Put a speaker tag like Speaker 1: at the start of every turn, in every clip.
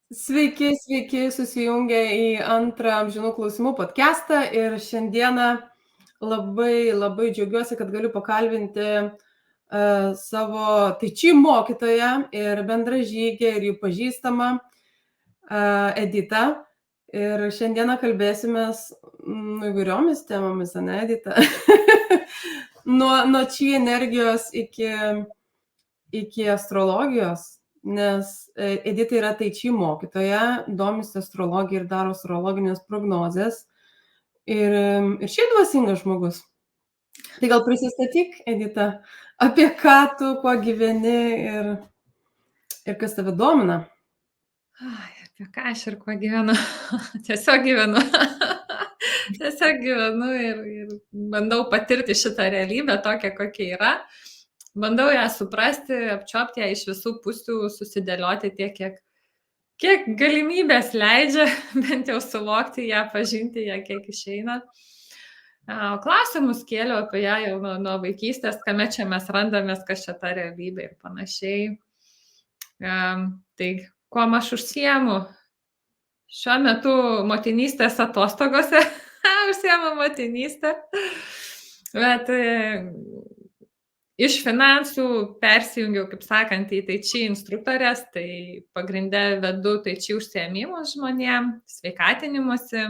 Speaker 1: Sveiki, sveiki, susijungę į antrą Amžinų klausimų podcastą ir šiandieną labai džiaugiuosi, kad galiu pakalbinti savo taiči mokytoją ir bendražygę ir jų pažįstamą Editą. Ir šiandieną kalbėsimės įvairiomis temomis, ane, Edita? nuo chi energijos iki astrologijos. Nes Edita yra taiči mokytoja, domisi astrologija ir daro astrologinės prognozes. Ir šiaip dvasingas žmogus. Tai gal prisistatyk, Edita, apie ką tu, kuo gyveni ir kas tave domina.
Speaker 2: Apie ką aš ir kuo gyvenu. Tiesiog gyvenu. Tiesiog gyvenu ir bandau patirti šitą realybę tokią, kokia yra. Bandau ją suprasti, apčiuopti ją iš visų pusių, susidėlioti tiek, kiek galimybės leidžia, bent jau suvokti ją, pažinti ją, kiek išeina. Klausimus kėliau apie ją jau nuo vaikystės, kame čia mes randamės, kas čia ta realybė ir panašiai. Tai kuom aš užsiemu? Šiuo metu motinystės atostogose užsiemu motinystę, bet iš finansų persijungiau, kaip sakant, į taiči instruktorės, tai pagrinde vedu taiči užsiėmimus žmonėm, sveikatinimuose.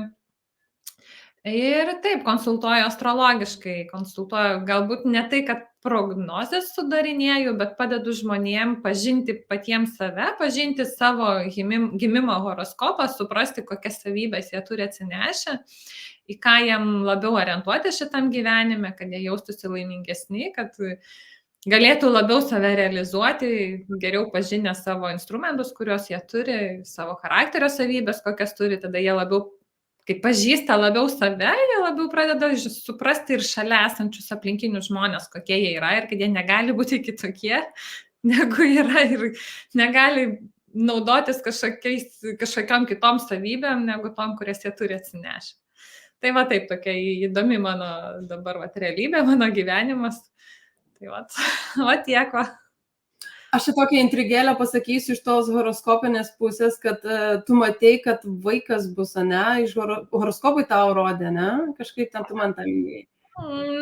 Speaker 2: Ir taip, konsultuoju astrologiškai, konsultuoju galbūt ne tai, kad prognozes sudarinėju, bet padedu žmonėm pažinti patiems save, pažinti savo gimimo horoskopą, suprasti, kokias savybės jie turi atsinešę, į ką jiem labiau orientuoti šitam gyvenime, kad jie jaustųsi laimingesni, kad galėtų labiau save realizuoti, geriau pažinę savo instrumentus, kuriuos jie turi, savo charakterio savybės, kokias turi, tada jie labiau, kai pažįsta labiau save, jie labiau pradeda suprasti ir šalia esančius aplinkinius žmonės, kokie jie yra ir kad jie negali būti kitokie, negu yra ir negali naudotis kažkokiam kitom savybėm, negu tom, kurias jie turi atsinešę. Tai va taip, tokia įdomi mano dabar realybė, mano gyvenimas. Tai va tiek va.
Speaker 1: Aš čia tokią intrigėlę pasakysiu iš tos horoskopinės pusės, kad tu matei, kad vaikas bus, ne? Iš horoskopai tau rodė, ne? Kažkaip ten tu man tą minėjai.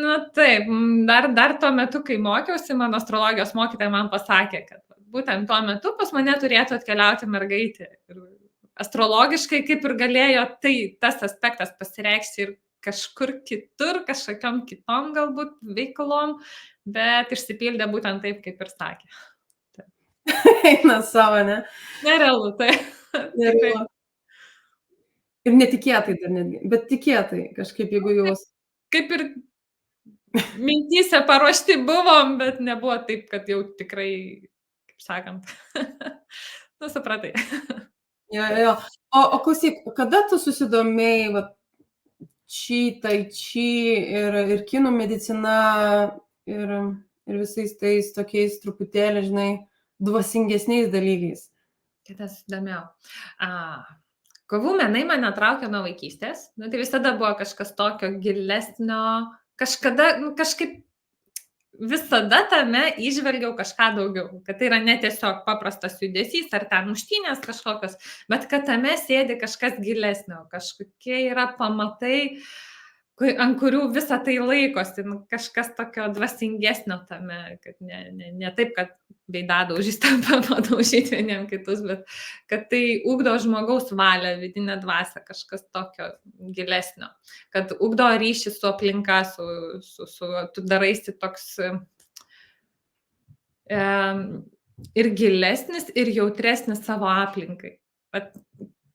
Speaker 2: Na taip, dar tuo metu, kai mokiausi, mano astrologijos mokytoja man pasakė, kad būtent tuo metu pas mane turėtų atkeliauti mergaitė. Ir astrologiškai kaip ir galėjo tas aspektas pasireikšti ir kažkur kitur, kažkokiom kitom galbūt veiklom, bet išsipildė būtent taip, kaip ir sakė.
Speaker 1: Eina savo, ne?
Speaker 2: Nerealu, tai.
Speaker 1: Nerealu. Ir netikėtai dar netgi, bet tikėtai kažkaip, jeigu jau...
Speaker 2: Kaip ir mintyse paruošti buvom, bet nebuvo taip, kad jau tikrai, kaip sakant, supratai.
Speaker 1: Jo. O klausyk, kada tu susidomėjai tai chi ir kinų medicina ir visais tais tokiais truputėlį, žinai, dvasingesniais dalykais?
Speaker 2: Kitas įdomiau. Kovų menai mane traukė nuo vaikystės. Tai visada buvo kažkas tokio gilesnio. Kažkaip visada tame įžvelgiau kažką daugiau. Kad tai yra ne tiesiog paprastas judesys ar ten muštynės kažkokios, bet kad tame sėdi kažkas gilesnio. Kažkokie yra pamatai, ant kurių visą tai laikosi, kažkas tokio dvasingesnio tame, kad ne taip, kad veidadaužys tampa padaužyti vieniem kitus, bet kad tai ugdo žmogaus valią, vidinę dvasią, kažkas tokio gilesnio, kad ugdo ryšį su aplinka, tu daraisi toks ir gilesnis, ir jautresnis savo aplinkai.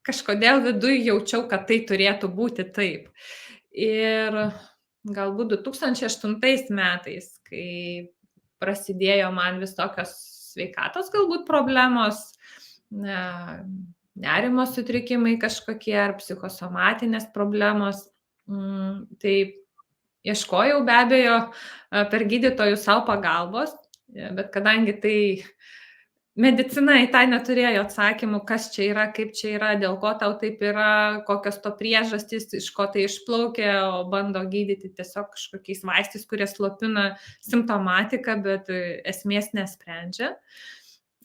Speaker 2: Kažkodėl viduj jaučiau, kad tai turėtų būti taip. Ir galbūt 2008 metais, kai prasidėjo man vis tokios sveikatos galbūt problemos, nerimo sutrikimai kažkokie ar psichosomatinės problemos, tai ieškojau be abejo per gydytojų savo pagalbos, bet kadangi tai medicina į tai neturėjo atsakymų, kas čia yra, kaip čia yra, dėl ko tau taip yra, kokios to priežastys, iš ko tai išplaukė, o bando gydyti tiesiog kažkokiais vaistais, kurie slopina simptomatiką, bet esmės nesprendžia.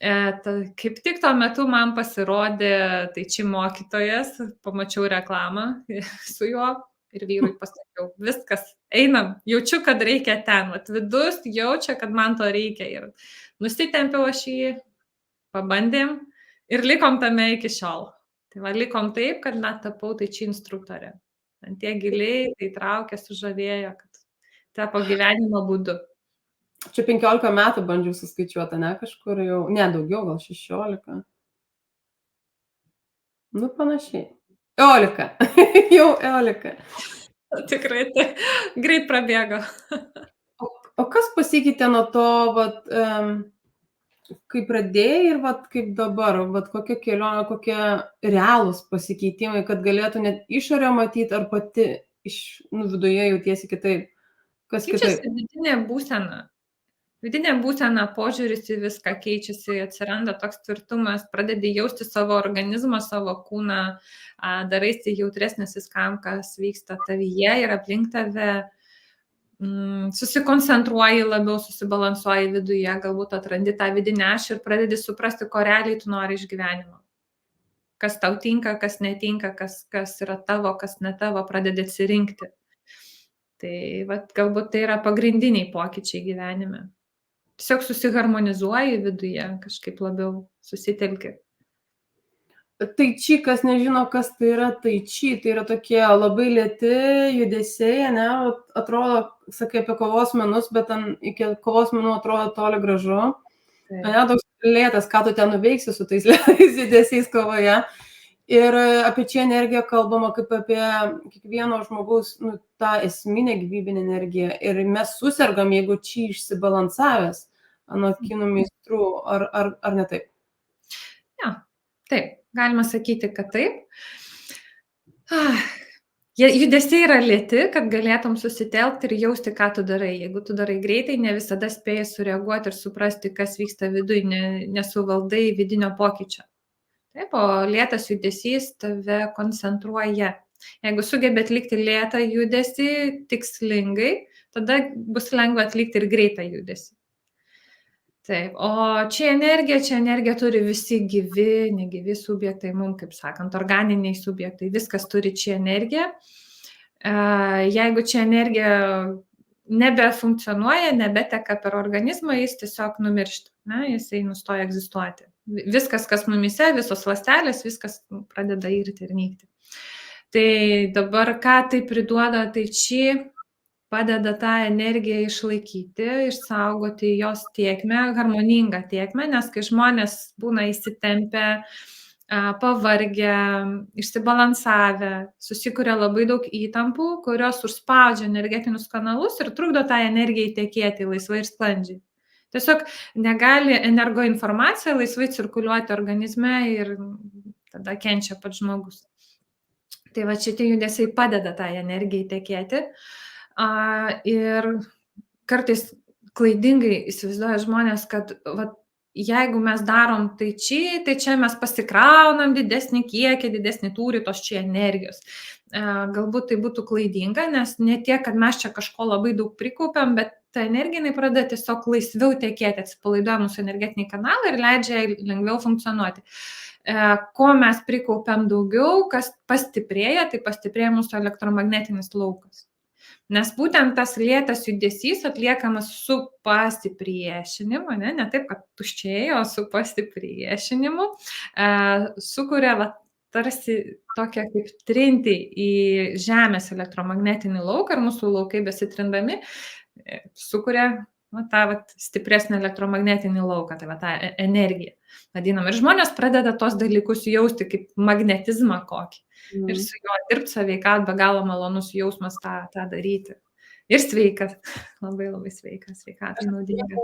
Speaker 2: Kaip tik tuo metu man pasirodė tai čia mokytojas, pamačiau reklamą su juo ir vyrui pasakiau, viskas, einam, jaučiu, kad reikia ten, vat vidus jaučia, kad man to reikia ir nusitempiau aš jį, pabandėm ir likom tame iki šiol. Tai va, likom taip, kad net tapau tai čia instruktorė. Ant tiek giliai, tai traukė, sužavėjo, kad tapo gyvenimo būdu.
Speaker 1: Čia 15 metų bandžiau suskaičiuoti, ne, kažkur jau, ne, daugiau, gal 16. Nu, panašiai. Eolika. Jau Eolika.
Speaker 2: Tikrai, tai greit prabėgo.
Speaker 1: O kas pasikeitė nuo to, vat, kai pradėjai ir vat, kaip dabar, vat, kokia kelionė, kokie realūs pasikeitimai, kad galėtų net išorę matyti, ar pati viduje jautiesi kitaip? Kas kitaip?
Speaker 2: Keičiasi vidinė būsena. Vidinė būsena, požiūris į viską keičiasi, atsiranda toks tvirtumas, pradedi jausti savo organizmą, savo kūną, daraisi jautresnis viskam, kas vyksta tavyje ir aplink tave, susikoncentruoji labiau, susibalansuoji viduje, galbūt atrandi tą vidinę ašį ir pradedi suprasti, ko realiai tu nori iš gyvenimo. Kas tau tinka, kas netinka, kas yra tavo, kas ne tavo, pradedi atsirinkti. Tai vat, galbūt tai yra pagrindiniai pokyčiai gyvenime. Tiesiog susiharmonizuoji viduje, kažkaip labiau susitelki.
Speaker 1: Tai či, kas nežino, kas tai yra tokie labai lėti judesiai, ne, atrodo, sakai apie kovos menus, bet iki kovos menų atrodo toli gražu. Ne, toks lėtas, ką tu ten nuveiksi su tais lėtais judesiais kovoje. Ir apie čia energiją kalbama kaip apie kiekvieno žmogaus, tą esminę gyvybinę energiją. Ir mes susirgam, jeigu čia išsibalansavęs anot kinų meistrų, ar ne taip?
Speaker 2: Ja, taip, galima sakyti, kad taip. Judesiai yra lėti, kad galėtum susitelkti ir jausti, ką tu darai. Jeigu tu darai greitai, ne visada spėjai sureaguoti ir suprasti, kas vyksta viduje, nesuvaldai vidinio pokyčio. Taip, o lėtas judesys tave koncentruoja. Jeigu sugebėt atlikti lėtą judesį tikslingai, tada bus lengva atlikti ir greitą judesį. Taip, o čia energija turi visi gyvi, negyvi subjektai, mums, kaip sakant, organiniai subjektai, viskas turi čia energiją. Jeigu čia energija nebefunkcionuoja, nebeteka per organizmą, jis tiesiog numiršta, jisai nustoja egzistuoti. Viskas, kas mumise, visos ląstelės, viskas pradeda irti ir nykti. Tai dabar, ką tai priduoda, tai čia padeda tą energiją išlaikyti, išsaugoti jos tėkmę, harmoningą tėkmę, nes kai žmonės būna įsitempę, pavargę, išsibalansavę, susikuria labai daug įtampų, kurios užspaudžia energetinius kanalus ir trukdo tą energiją įtekėti laisvai ir sklandžiai. Tiesiog negali energoinformacija laisvai cirkuliuoti organizme ir tada kenčia pats žmogus. Tai va šitie judesiai padeda tą energiją įtekėti. Ir kartais klaidingai įsivaizduoja žmonės, kad jeigu mes darom tai čia mes pasikraunam didesnį kiekį, didesnį tūrį tos čia energijos. Galbūt tai būtų klaidinga, nes ne tiek, kad mes čia kažko labai daug prikaupiam, bet ta energija pradeda tiesiog laisviau tekėti, atsipalaiduoja mūsų energetiniai kanalai ir leidžia lengviau funkcionuoti. Ko mes prikaupiam daugiau, kas pastiprėja, tai pastiprėja mūsų elektromagnetinis laukas. Nes būtent tas lėtas judesys atliekamas su pasipriešinimu, ne taip, kad tuščiai, o su pasipriešinimu, sukuria tarsi tokią kaip trintį į Žemės elektromagnetinį lauką ir mūsų laukai besitrindami sukuria tą stipresnį elektromagnetinį lauką, tai tą energiją vadinam. Ir žmonės pradeda tos dalykus jausti kaip magnetizmą kokį. Ir su juo dirbti saveikat, be galo malonus jausmas tą daryti. Ir sveikas, labai labai sveikas, sveikatai naudinga.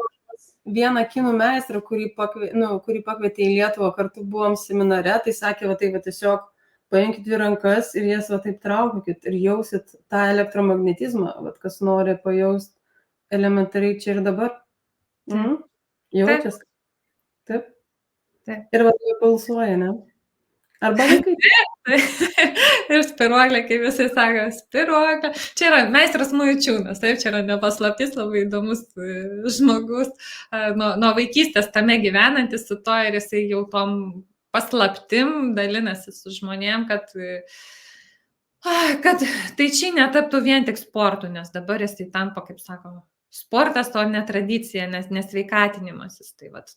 Speaker 1: Vieną kinų meistrą, kurį pakvietė į Lietuvą, kartu buvom seminare, tai sakė, tiesiog paimkit į rankas ir jas taip traukit ir jausit tą elektromagnetizmą, kas nori pajausti elementariai čia ir dabar. Jaučias. Taip. Ir pulsuoja, ne? Arba vaikai.
Speaker 2: Ir spiruoklė, kaip visi sako, spiruoklė. Čia yra meistras Mujučiūnas, taip, čia yra nepaslaptis, labai įdomus žmogus, nuo vaikystės tame gyvenantis su to ir jisai jau tom paslaptim dalinasi su žmonėm, kad tai čia netaptų vien tik sportu, nes dabar jisai tampa, kaip sakoma, sportas, o ne tradicija, nes nesveikatinimasis. Tai vat,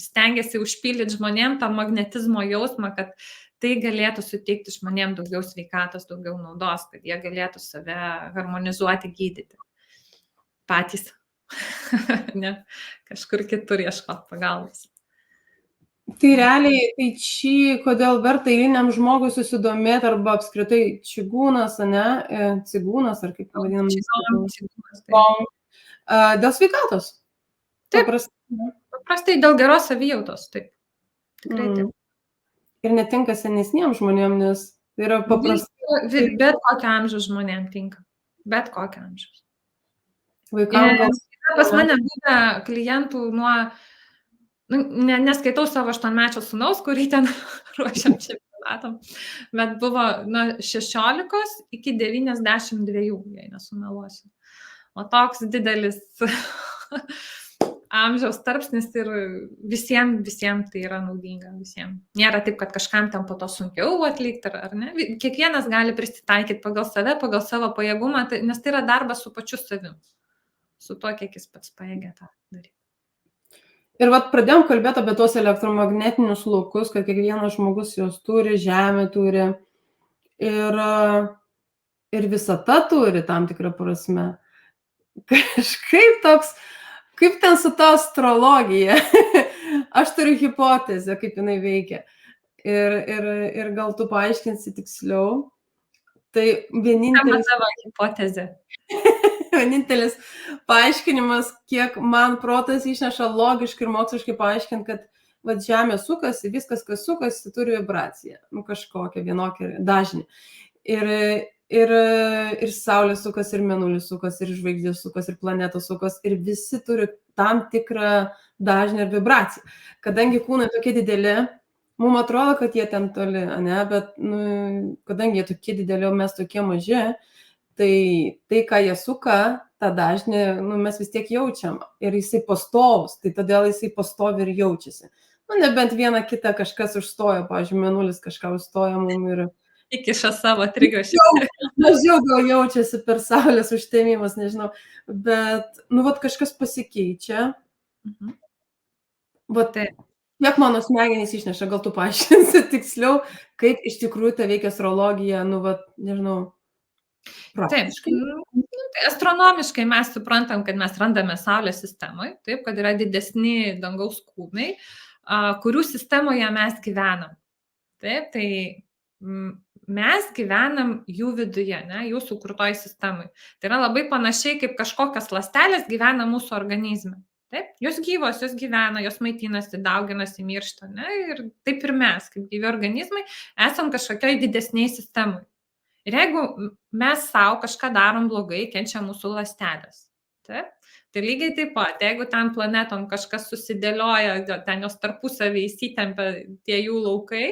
Speaker 2: stengiasi užpildyti žmonėm tą magnetizmo jausmą, kad tai galėtų suteikti žmonėm daugiau sveikatos, daugiau naudos, kad jie galėtų save harmonizuoti, gydyti patys. Ne, kažkur kitur ieškoti pagalbos.
Speaker 1: Tai realiai, tai čia, kodėl verta eiliniam žmogui susidomėti, arba apskritai čigūnas, ne, cigūnas, ar kaip vadinamas, dėl sveikatos.
Speaker 2: Taip, paprastai dėl geros savijautos, taip. Tikrai taip.
Speaker 1: Ir netinka senesniems žmonėms, nes tai yra paprastai.
Speaker 2: Bet kokio amžiaus žmonėms tinka. Bet kokio amžiaus.
Speaker 1: Vaikams gal.
Speaker 2: Pas mane būna klientų nuo, neskaitau savo 8-mečio sūnaus, kurį ten ruošiam čempionatam, bet buvo nuo 16 iki 92, jei nesumeluosiu. O toks didelis amžiaus tarpsnis ir visiems tai yra naudinga, visiems. Nėra taip, kad kažkam ten po to sunkiau atlikti, ar ne. Kiekvienas gali prisitaikyti pagal save, pagal savo pajėgumą, nes tai yra darbas su pačiu savim, su tuo, kiek jis pats pajėgia tą daryti.
Speaker 1: Ir pradėjom kalbėti apie tos elektromagnetinius laukus, kad kiekvienas žmogus juos turi, Žemė turi ir visata turi tam tikrą prasme. Kažkaip toks, kaip ten su ta astrologija. Aš turiu hipotezę, kaip jinai veikia. Ir gal tu paaiškinsi tiksliau. Tai vienintelis...
Speaker 2: Tavo hipotezė.
Speaker 1: Vienintelis paaiškinimas, kiek man protas išneša logiškai ir moksliškai paaiškinti, kad Žemė sukasi, viskas, kas sukasi, turi vibraciją. Kažkokią vienokią dažnį. Ir Saulė sukasi, ir Mėnulis sukasi, ir žvaigždės sukasi, ir planetos sukasi, ir visi turi tam tikrą dažnį ir vibraciją. Kadangi kūnai tokie dideli, mums atrodo, kad jie ten toli, ne? Bet kadangi jie tokie dideli, o mes tokie maži, tai ką jie suka, tą dažnį mes vis tiek jaučiam. Ir jisai pastovus, tai todėl jisai pastovi ir jaučiasi. Nebent vieną kitą kažkas užstojo, pavyzdžiui, Mėnulis kažką užstojo mums ir...
Speaker 2: Įkiša savo trigrašį.
Speaker 1: Mažiau gal jaučiasi per Saulės užtemimas, nežinau. Bet, kažkas pasikeičia. Kiek mano smegenys išneša, gal tu paaiškinsi tiksliau, kaip iš tikrųjų ta veikia astrologija, nežinau.
Speaker 2: Taip, astronomiškai mes suprantam, kad mes randame Saulės sistemoje, taip, kad yra didesni dangaus kūnai, kurių sistemoje mes gyvenam. Taip, tai mes gyvenam jų viduje, ne, jų sukurtoj sistemai. Tai yra labai panašiai, kaip kažkokios ląstelės gyvena mūsų organizme. Taip, jos gyvos, jos gyvena, jos maitinasi, dauginasi, miršta, ne, ir taip ir mes, kaip gyvi organizmai, esam kažkokioj didesniai sistemai. Ir jeigu mes savo kažką darom blogai, kenčia mūsų ląstelės. Taip? Tai lygiai taip pat, jeigu ten planetom kažkas susidėlioja, ten jos tarpusavį įsitempia tie jų laukai,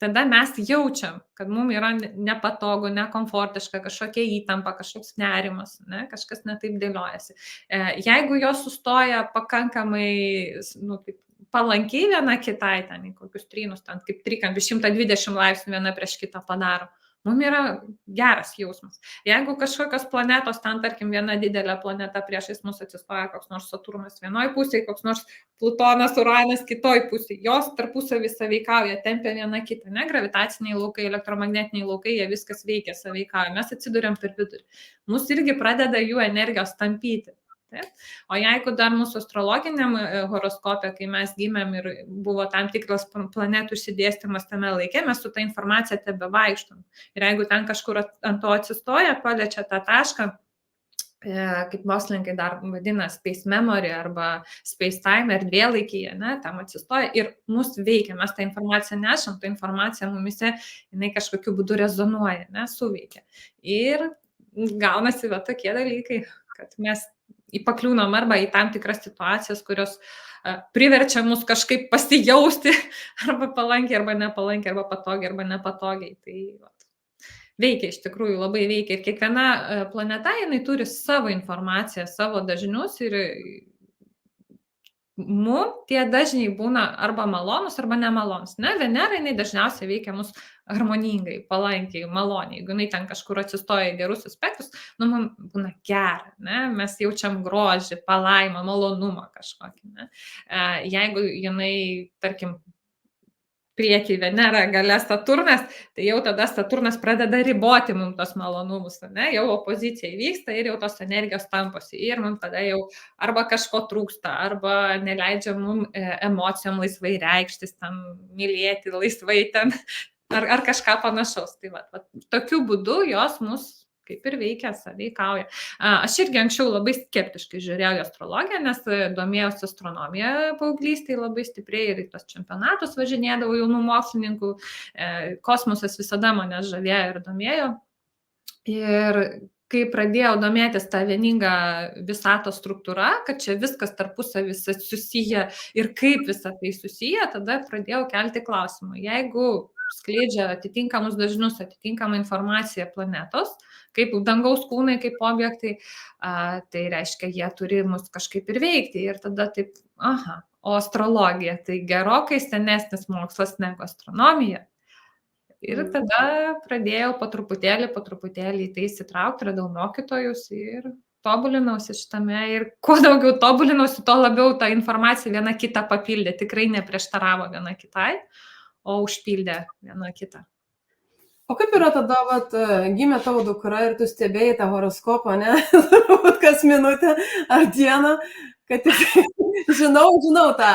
Speaker 2: tada mes jaučiam, kad mums yra nepatogu, nekomfortiška, kažkokia įtampa, kažkoks nerimas, ne? Kažkas netaip dėliojasi. Jeigu jos sustoja pakankamai palankiai viena kitai, ten į kokius trynus, ten kaip trikampi 120 laipsnių viena prieš kitą padaro, mums yra geras jausmas. Jeigu kažkokios planetos, ten tarkim viena didelė planeta priešais mus atsistoja, koks nors Saturnas vienoj pusėje, koks nors Plutonas, Uranas kitoj pusėje, jos tarpusavį sąveikauja, tempia viena kitą, ne, gravitaciniai laukai, elektromagnetiniai laukai, jie viskas veikia, sąveikauja, mes atsiduriam per vidurį. Mus irgi pradeda jų energijos tampyti. Taip? O jeigu dar mūsų astrologiniam horoskope, kai mes gimėm ir buvo tam tikras planetų išsidėstymas tame laike, mes su ta informacija tebevaikštom. Ir jeigu ten kažkur ant to atsistoja, paliečia tą tašką, kaip mokslininkai dar vadina space memory arba space time, erdvėlaikyje, ne, tam atsistoja ir mus veikia, mes tą informaciją nešam, ta informacija mumise, jinai kažkokiu būdu rezonuoja, ne, suveikia. Ir gaunasi tokie dalykai, kad mes pakliūnam arba į tam tikras situacijas, kurios priverčia mus kažkaip pasijausti arba palankiai, arba nepalankiai, arba patogiai, arba nepatogiai. Tai veikia, iš tikrųjų labai veikia. Ir kiekviena planeta, jinai turi savo informaciją, savo dažnius ir mum tie dažniai būna arba malonus, arba nemalonus. Ne, Venera, jinai dažniausiai veikia mus harmoningai, palankiai, maloniai. Jeigu jinai ten kažkur atsistoja į gerus aspektus, mums būna gera, ne? Mes jaučiam grožį, palaimą, malonumą kažkokį. Ne? Jeigu jinai, tarkim, priekį Venera, gale Saturnas, tai jau tada Saturnas pradeda riboti mums tos malonumus, ne? Jau opozicija įvyksta ir jau tos energijos tamposi ir mums tada jau arba kažko trūksta, arba neleidžia mums emocijom laisvai reikštis, ten, mylėti laisvai ten, ar kažką panašaus. Tai va, tokiu būdu jos mus kaip ir veikia, sąveikauja. Aš irgi anksčiau labai skeptiškai žiūrėjau į astrologiją, nes domėjausi astronomiją paauglystėje labai stipriai ir į tos čempionatus važinėdavau jaunų mokslininkų. Kosmosas visada mane žavėjo ir domėjo. Ir kai pradėjau domėtis tą vieningą visatos struktūrą, kad čia viskas tarpusavy susiję ir kaip visa tai susiję, tada pradėjau kelti klausimą. Jeigu skleidžia atitinkamus dažnius, atitinkamą informaciją planetos, kaip dangaus kūnai, kaip objektai, tai reiškia, jie turi mus kažkaip ir veikti. Ir tada taip, o astrologija tai gerokai senesnis mokslas negu astronomija. Ir tada pradėjau po truputėlį į tai įsitraukti, radau mokytojus ir tobulinausi šitame. Ir kuo daugiau tobulinausi, tuo labiau ta informacija viena kitą papildė. Tikrai neprieštaravo viena kitai, o užpildė viena kitą.
Speaker 1: O kaip yra tada, gimė tavo dukra ir tu stebėjai tą horoskopą, ne? Kas minutę ar dieną, kad žinau tą.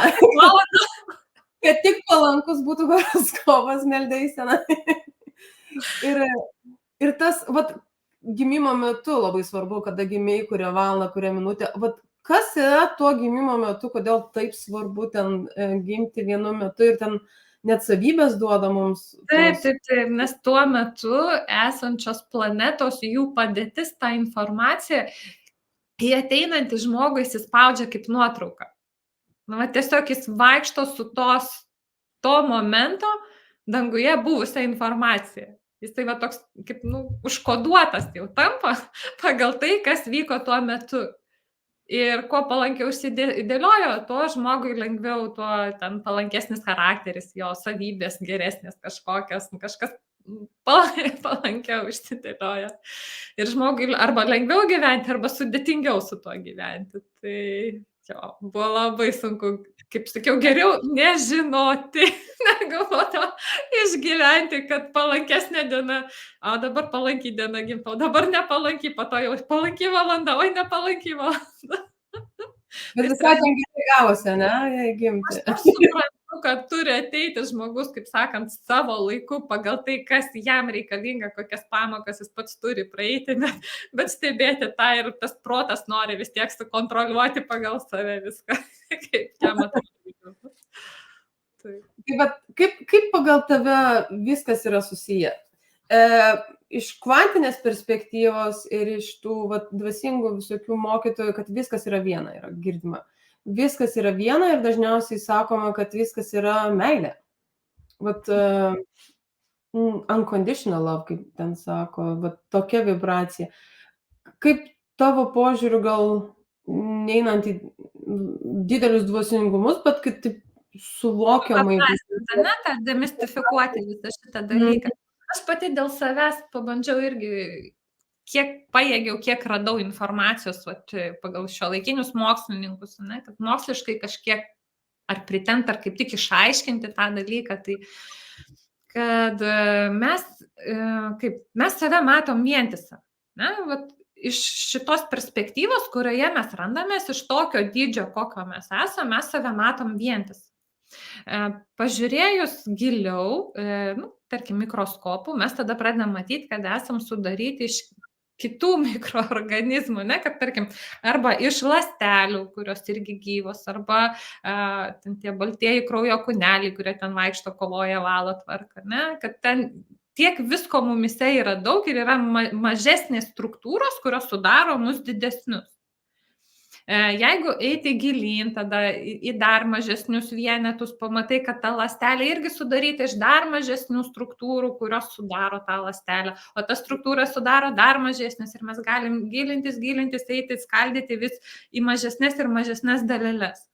Speaker 1: Kad tik palankus būtų horoskopas, meldėjai senai. Ir tas, gimimo metu labai svarbu, kada gimėjai, kurią valandą, kurią minutę. Kas yra tuo gimimo metu, kodėl taip svarbu ten gimti vienu metu ir ten net savybės duoda mums?
Speaker 2: Taip, nes tuo metu esančios planetos, jų padėtis, tą informaciją, į ateinantį žmogų įsispaudžia kaip nuotrauka. Tiesiog jis vaikšto su to momento danguje buvusią informaciją. Jis tai toks kaip užkoduotas jau tampa pagal tai, kas vyko tuo metu. Ir kuo palankiau užsidėliojo, tuo žmogui lengviau, tuo ten palankesnis charakteris, jo savybės geresnės kažkokios, kažkas palankiau užsidėliojo. Ir žmogui arba lengviau gyventi, arba sudėtingiau su tuo gyventi. Tai jo, buvo labai sunku, kaip sakiau, geriau nežinoti, negu po to išgyventi, kad palankesnė diena, o dabar palanki diena gimta, o dabar nepalanki, po to jau palanki valanda, oi nepalanki valanda.
Speaker 1: Bet visai ten gerai gavosi, ne, gimti.
Speaker 2: Aš suprantu, kad turi ateiti žmogus, kaip sakant, savo laiku pagal tai, kas jam reikalinga, kokias pamokas jis pats turi praeiti, bet stebėti tą ir tas protas nori vis tiek sukontroliuoti pagal save viską, kaip jam atrodo.
Speaker 1: Kaip pagal tave viskas yra susiję? Iš kvantinės perspektyvos ir iš tų dvasingų visokių mokytojų, kad viskas yra viena, yra girdima. Viskas yra viena ir dažniausiai sakoma, kad viskas yra meilė. Unconditional love, kaip ten sako, tokia vibracija. Kaip tavo požiūriu, gal neinant į didelius dvasingumus, bet kaip taip suvokiamai.
Speaker 2: Tą demistifikuoti visą šitą dalyką. Aš pati dėl savęs pabandžiau irgi, kiek pajėgiau, kiek radau informacijos pagal šiuolaikinius mokslininkus, kad moksliškai kažkiek ar pritempt, ar kaip tik išaiškinti tą dalyką, tai kad mes save matom vientisą. Iš šitos perspektyvos, kurioje mes randamės, iš tokio dydžio, kokio mes esame, mes save matom vientisą. Pažiūrėjus giliau, tarkim, mikroskopų, mes tada pradedam matyti, kad esam sudaryti iš kitų mikroorganizmų, kad, tarkim, arba iš ląstelių, kurios irgi gyvos, arba tie baltieji kraujo kūneliai, kurie ten vaikšto, kovoja, valo, tvarką, kad ten tiek visko mumise yra daug ir yra mažesnės struktūros, kurios sudaro mus didesnius. Jeigu eiti gilyn, tada į dar mažesnius vienetus, pamatai, kad ta ląstelė irgi sudaryta iš dar mažesnių struktūrų, kurios sudaro tą ląstelę, o ta struktūra sudaro dar mažesnės ir mes galim gilintis, eiti, skaldyti vis į mažesnės ir mažesnės daleles.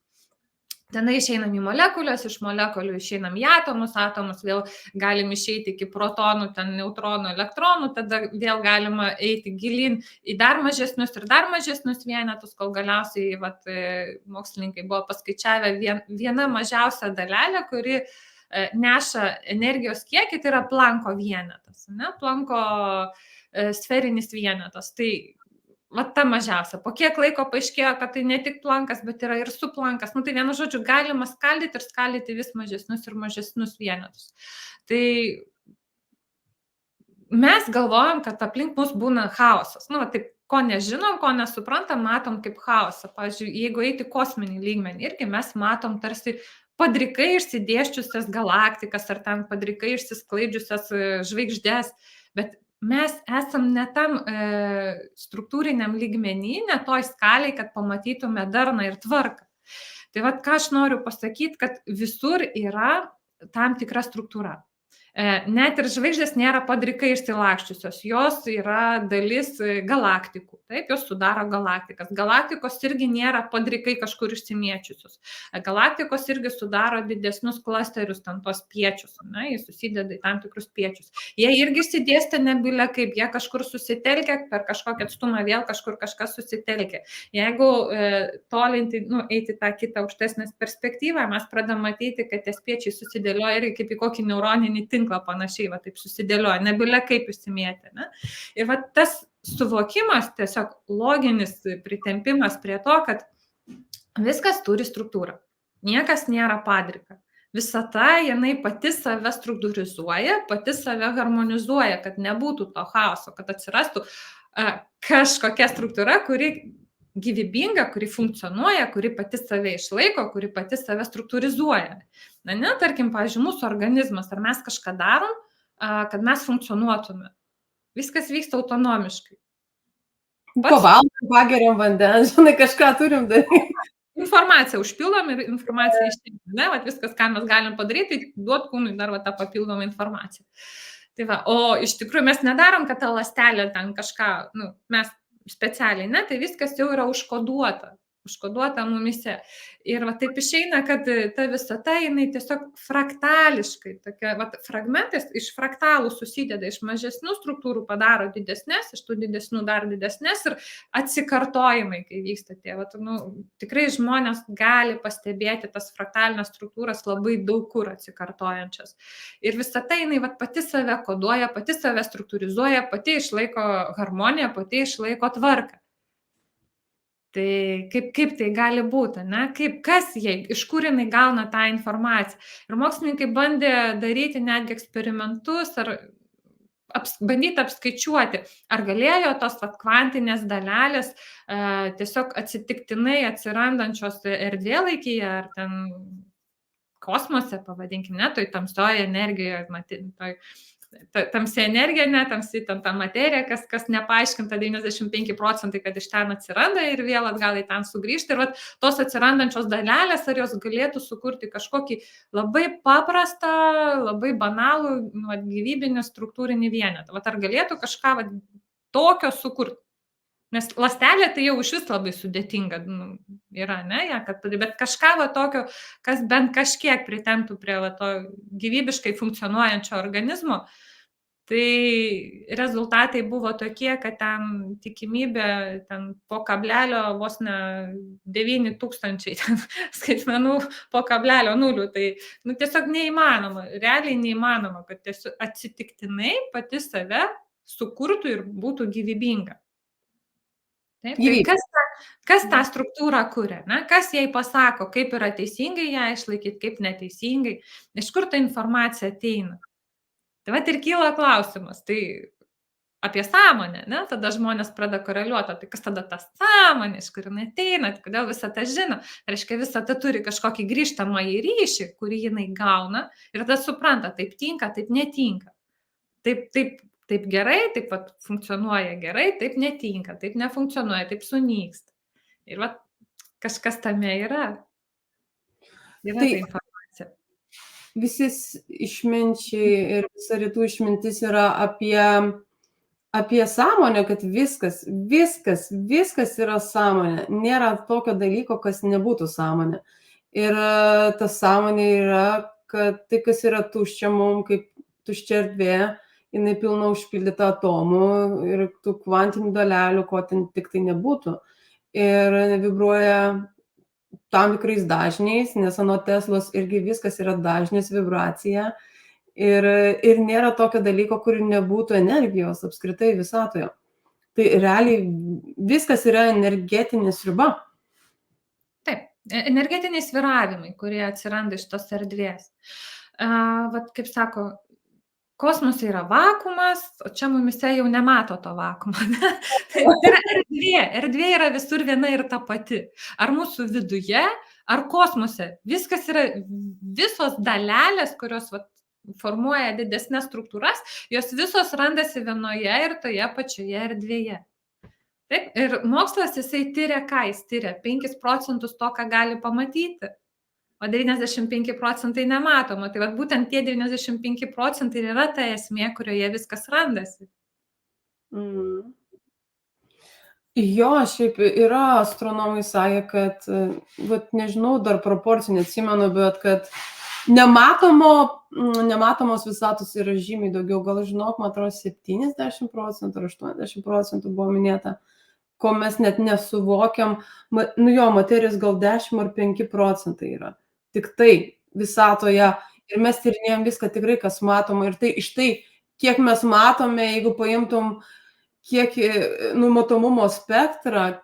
Speaker 2: Tenai išeinam į molekulės, iš molekulių išeinam į atomus, vėl galim išeiti iki protonų, ten neutronų, elektronų, tada vėl galima eiti gilin į dar mažesnius vienetus, kol galiausiai mokslininkai buvo paskaičiavę viena mažiausia dalelė, kuri neša energijos kiekį, tai yra Plancko vienetas, ne? Plancko sferinis vienetas. Tai ta mažiausia. Po kiek laiko paaiškėjo, kad tai ne tik Planckas, bet yra ir suplankas. Tai vienu žodžiu, galima skaldyti vis mažesnius ir mažesnius vienetus. Tai mes galvojam, kad aplink mus būna chaosas. Taip, ko nežinom, ko nesuprantam, matom kaip chaosą. Pavyzdžiui, jeigu eiti kosminį lygmenį, irgi mes matom tarsi padrikai išsidėščiusias galaktikas ar ten padrikai išsisklaidžiusias žvaigždės, bet mes esam ne tam struktūriniam lygmenį, ne toj skaliai, kad pamatytume darną ir tvarką. Tai ką aš noriu pasakyti, kad visur yra tam tikra struktūra. Net ir žvaigždės nėra padrikai išsilaksčiusios, jos yra dalis galaktikų, taip, jos sudaro galaktikas. Galaktikos irgi nėra padrikai kažkur išsimėčiusios. Galaktikos irgi sudaro didesnius klasterius, ten tos spiečius, jie susideda į tam tikrus spiečius. Jie irgi išsidėstę nebile kaip, jie kažkur susitelkia, per kažkokią atstumą vėl kažkur kažkas susitelkia. Jeigu tolinti, eiti tą kitą aukštesnę perspektyvą, mes pradam matyti, kad tie spiečiai susidėlioja irgi kaip į kokį neuroninį tinklą panašiai, taip susidėlioja, nebile kaip išsimėtė. Ne? Ir tas suvokimas, tiesiog loginis pritempimas prie to, kad viskas turi struktūrą. Niekas nėra padrika. Visata, jinai pati save struktūrizuoja, pati save harmonizuoja, kad nebūtų to chaoso, kad atsirastų kažkokia struktūra, kuri gyvybinga, kuri funkcionuoja, kuri pati save išlaiko, kuri pati save struktūrizuoja. Tarkim, pavyzdžiui, mūsų organizmas, ar mes kažką darom, kad mes funkcionuotume. Viskas vyksta autonomiškai.
Speaker 1: Pavalgom, pageriam vandens, kažką turim daryti.
Speaker 2: Informaciją užpildom ir informaciją išsiimam. Viskas, ką mes galim padaryti, duot kūnui dar tą papildomą informaciją. O iš tikrųjų mes nedarom, kad ta ląstelė ten kažką, mes specialiai, tai viskas jau yra užkoduota mumise. Ir taip išeina, kad ta visata, jinai tiesiog fraktališkai, tokia, fragmentais iš fraktalų susideda, iš mažesnių struktūrų padaro didesnės, iš tų didesnių dar didesnės ir atsikartojimai, kai vyksta tie. Tikrai žmonės gali pastebėti tas fraktalinės struktūras labai daug kur atsikartojančias. Ir visata, jinai pati save koduoja, pati save struktūrizuoja, pati išlaiko harmoniją, pati išlaiko tvarką. Tai kaip tai gali būti, iš kur jinai gauna tą informaciją. Ir mokslininkai bandė daryti netgi eksperimentus ar bandyti apskaičiuoti, ar galėjo tos kvantinės dalelės tiesiog atsitiktinai atsirandančios erdvėlaikyje ar ten kosmose, pavadinkim, toj tamsioje energijoje, tamsi energija, tamsi ta materija, kas nepaaiškinta 95%, kad iš ten atsiranda ir vėl atgal į ten sugrįžta. Ir tos atsirandančios dalelės, ar jos galėtų sukurti kažkokį labai paprastą, labai banalų gyvybinį struktūrinį vienetą. Ar galėtų kažką tokio sukurti? Nes ląstelė tai jau iš vis labai sudėtinga yra, bet kažką tokio, kas bent kažkiek pritemptų prie to gyvybiškai funkcionuojančio organizmo, tai rezultatai buvo tokie, kad ten tikimybė po kablelio vos ne 9000 skaitmenų po kablelio 0, tai tiesiog neįmanoma, realiai neįmanoma, kad tiesiog atsitiktinai pati save sukurtų ir būtų gyvybinga. Taip, tai kas tą struktūrą kuria, kas jai pasako, kaip yra teisingai ją išlaikyti, kaip neteisingai, iš kur ta informacija ateina. Tai ir kyla klausimas, tai apie sąmonę, tada žmonės pradeda koreliuoti, tai kas tada ta sąmonė, iš kur jinai ateina, tai kodėl visą tą žino, reiškia visą tą turi kažkokį grįžtamąjį ryšį, kurį jinai gauna ir tada supranta, taip tinka, taip netinka, taip gerai, taip funkcionuoja gerai, taip netinka, taip nefunkcionuoja, taip sunyksta. Ir kažkas tame yra. Yra
Speaker 1: Tai
Speaker 2: ta informacija.
Speaker 1: visi išminčiai ir visa rytų išmintis yra apie sąmonę, kad viskas yra sąmonė. Nėra tokio dalyko, kas nebūtų sąmonė. Ir ta sąmonė yra, kad tai, kas yra tuščia mum, kaip tuščia erdvė, jinai pilna užpildyta atomų ir tų kvantinių dalelių, ko ten tik tai nebūtų. Ir vibruoja tam tikrais dažniais, nes anot Teslos irgi viskas yra dažnis, vibracija. Ir nėra tokio dalyko, kur nebūtų energijos apskritai visatoje. Tai realiai viskas yra energetinė sriuba.
Speaker 2: Taip, energetiniai svyravimai, kurie atsiranda iš tos erdvės. Vat kaip sako, kosmose yra vakuumas, o čia mumise jau nemato to vakuumo. Ne? Tai yra erdvė. Erdvė yra visur viena ir ta pati. Ar mūsų viduje, ar kosmose. Viskas yra, visos dalelės, kurios formuoja didesnės struktūras, jos visos randasi vienoje ir toje pačioje erdvėje. Taip, ir mokslas jisai tyria, ką jis tyria? 5% to, ką gali pamatyti. O 95% nematoma. Tai vat būtent tie 95% ir yra ta esmė, kurioje viskas randasi.
Speaker 1: Jo, šiaip yra astronomai sakė, kad, nežinau, dar proporcijų neatsimenu, bet kad nematomos visatos yra žymiai daugiau. Gal žinok, man atrodo, 70% ar 80% buvo minėta, ko mes net nesuvokiam. Materijos gal 10 ar 5% yra. Tik tai visatoje. Ir mes tyrinėjom viską tikrai, kas matoma. Ir tai iš tai, kiek mes matome, jeigu paimtum kiek matomumo spektrą,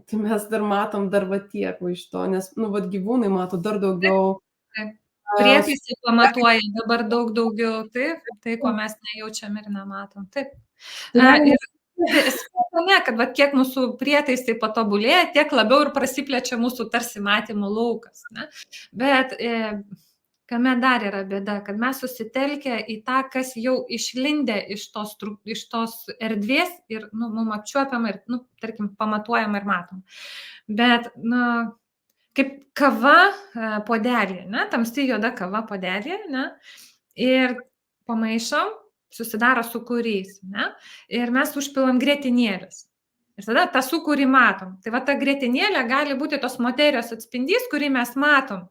Speaker 1: tai mes dar matom dar va tiek va iš to, nes gyvūnai mato dar daugiau.
Speaker 2: Prietaisai pamatuoja dabar daug daugiau, taip, tai ko mes nejaučiam ir nematom. Taip. Ir kad kiek mūsų prietaisai patobulėja, tiek labiau ir prasiplečia mūsų tarsi matymo laukas. Ne? Bet kame dar yra bėda, kad mes susitelkę į tą, kas jau išlindę iš tos erdvės ir mum apčiuopiama ir, tarkim, pamatuojama ir matom. Bet, kaip kava puodelė, tamsti juoda kava puodelė, ir pamaišom, susidaro sūkurys, ir mes užpilam grietinėlės. Ir tada tą sūkurį matom. Tai va ta grietinėlė gali būti tos materijos atspindys, kurį mes matom.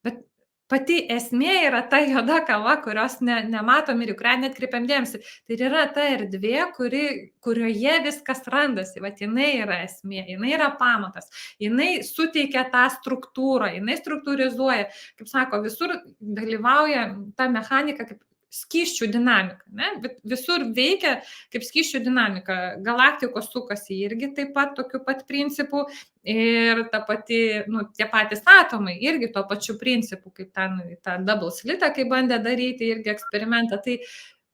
Speaker 2: Bet pati esmė yra ta juoda kava, kurios nematom ir į kurią netkreipiam dėmesį. Tai yra ta erdvė, kurioje viskas randasi. Vat jinai yra esmė, jinai yra pamatas. Jinai suteikia tą struktūrą, jinai struktūrizuoja. Kaip sako, visur dalyvauja ta mechanika kaip skysčių dinamika, bet visur veikia kaip skysčių dinamika. Galaktikos sukasi irgi taip pat tokiu pat principu ir ta pati, tie patys atomai irgi tuo pačiu principu, kaip ten tą double slitą, kai bandė daryti irgi eksperimentą, tai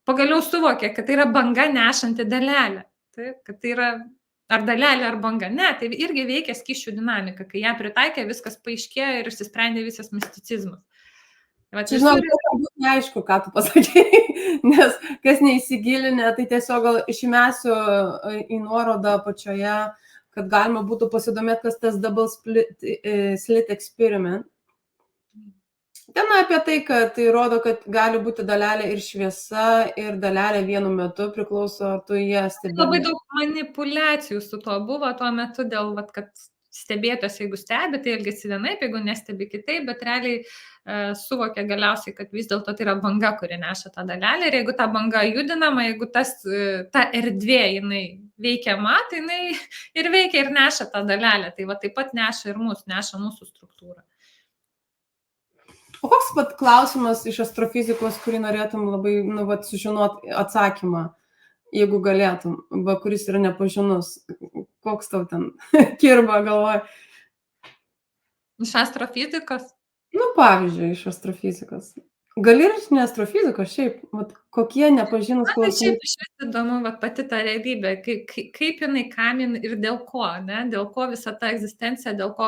Speaker 2: pagaliau suvokė, kad tai yra banga nešanti dalelė, taip, kad tai yra ar dalelė, ar banga, ne, tai irgi veikia skysčių dinamika, kai ją pritaikė, viskas paaiškėjo ir išsisprendė visas misticizmas.
Speaker 1: Žinau, galbūt neaišku, ką tu pasakėjai, nes kas neįsigilinę, tai tiesiog gal išmesiu į nuorodą pačioje, kad galima būtų pasidomėti, kas tas double slit experiment. Ten apie tai, kad tai rodo, kad gali būti dalelė ir šviesa, ir dalelė vienu metu, priklauso, ar tu ją stebi.
Speaker 2: Labai daug manipulacijų su tuo buvo tuo metu, dėl, kad stebėtas, jeigu stebi, tai elgesi vienaip, jeigu nestebi kitaip, bet realiai suvokia galiausiai, kad vis dėlto tai yra banga, kuri neša tą dalelę. Ir jeigu ta banga judinama, jeigu ta erdvė jinai veikiama, tai jinai ir veikia ir neša tą dalelę. Tai va taip pat neša mūsų struktūrą.
Speaker 1: O koks pat klausimas iš astrofizikos, kurį norėtum labai sužinoti atsakymą, jeigu galėtum, kuris yra nepažinus? Koks tau ten kirba galvoje?
Speaker 2: Iš astrofizikos?
Speaker 1: Pavyzdžiui, iš astrofizikos. Gali ir iš neastrofizikos, šiaip, kokie nepažinus klausimai.
Speaker 2: Šiaip iš vis įdomu, pati ta realybė, kaip jinai, kam ir dėl ko, ne? Dėl ko visa ta egzistencija, dėl ko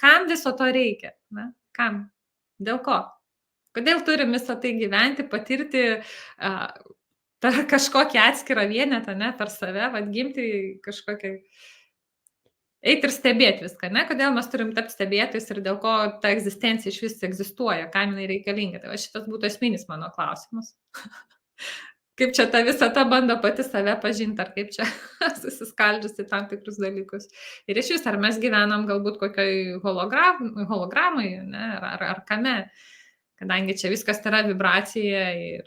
Speaker 2: kam viso to reikia, ne? Kam? Dėl ko? Kodėl turim visą tai gyventi, patirti per kažkokį atskirą vienetą, ne, per save, gimti kažkokią eit ir stebėt viską, ne? Kodėl mes turim tapti stebėtojais ir dėl ko ta egzistencija iš vis egzistuoja, kam jinai reikalinga. Tai va šitas būtų esminis mano klausimas. Kaip čia ta visata bando pati save pažinti, ar kaip čia susiskaldžiusi tam tikrus dalykus. Ir iš vis, ar mes gyvenam galbūt kokioj hologramai, ne? Ar kame, kadangi čia viskas yra vibracija ir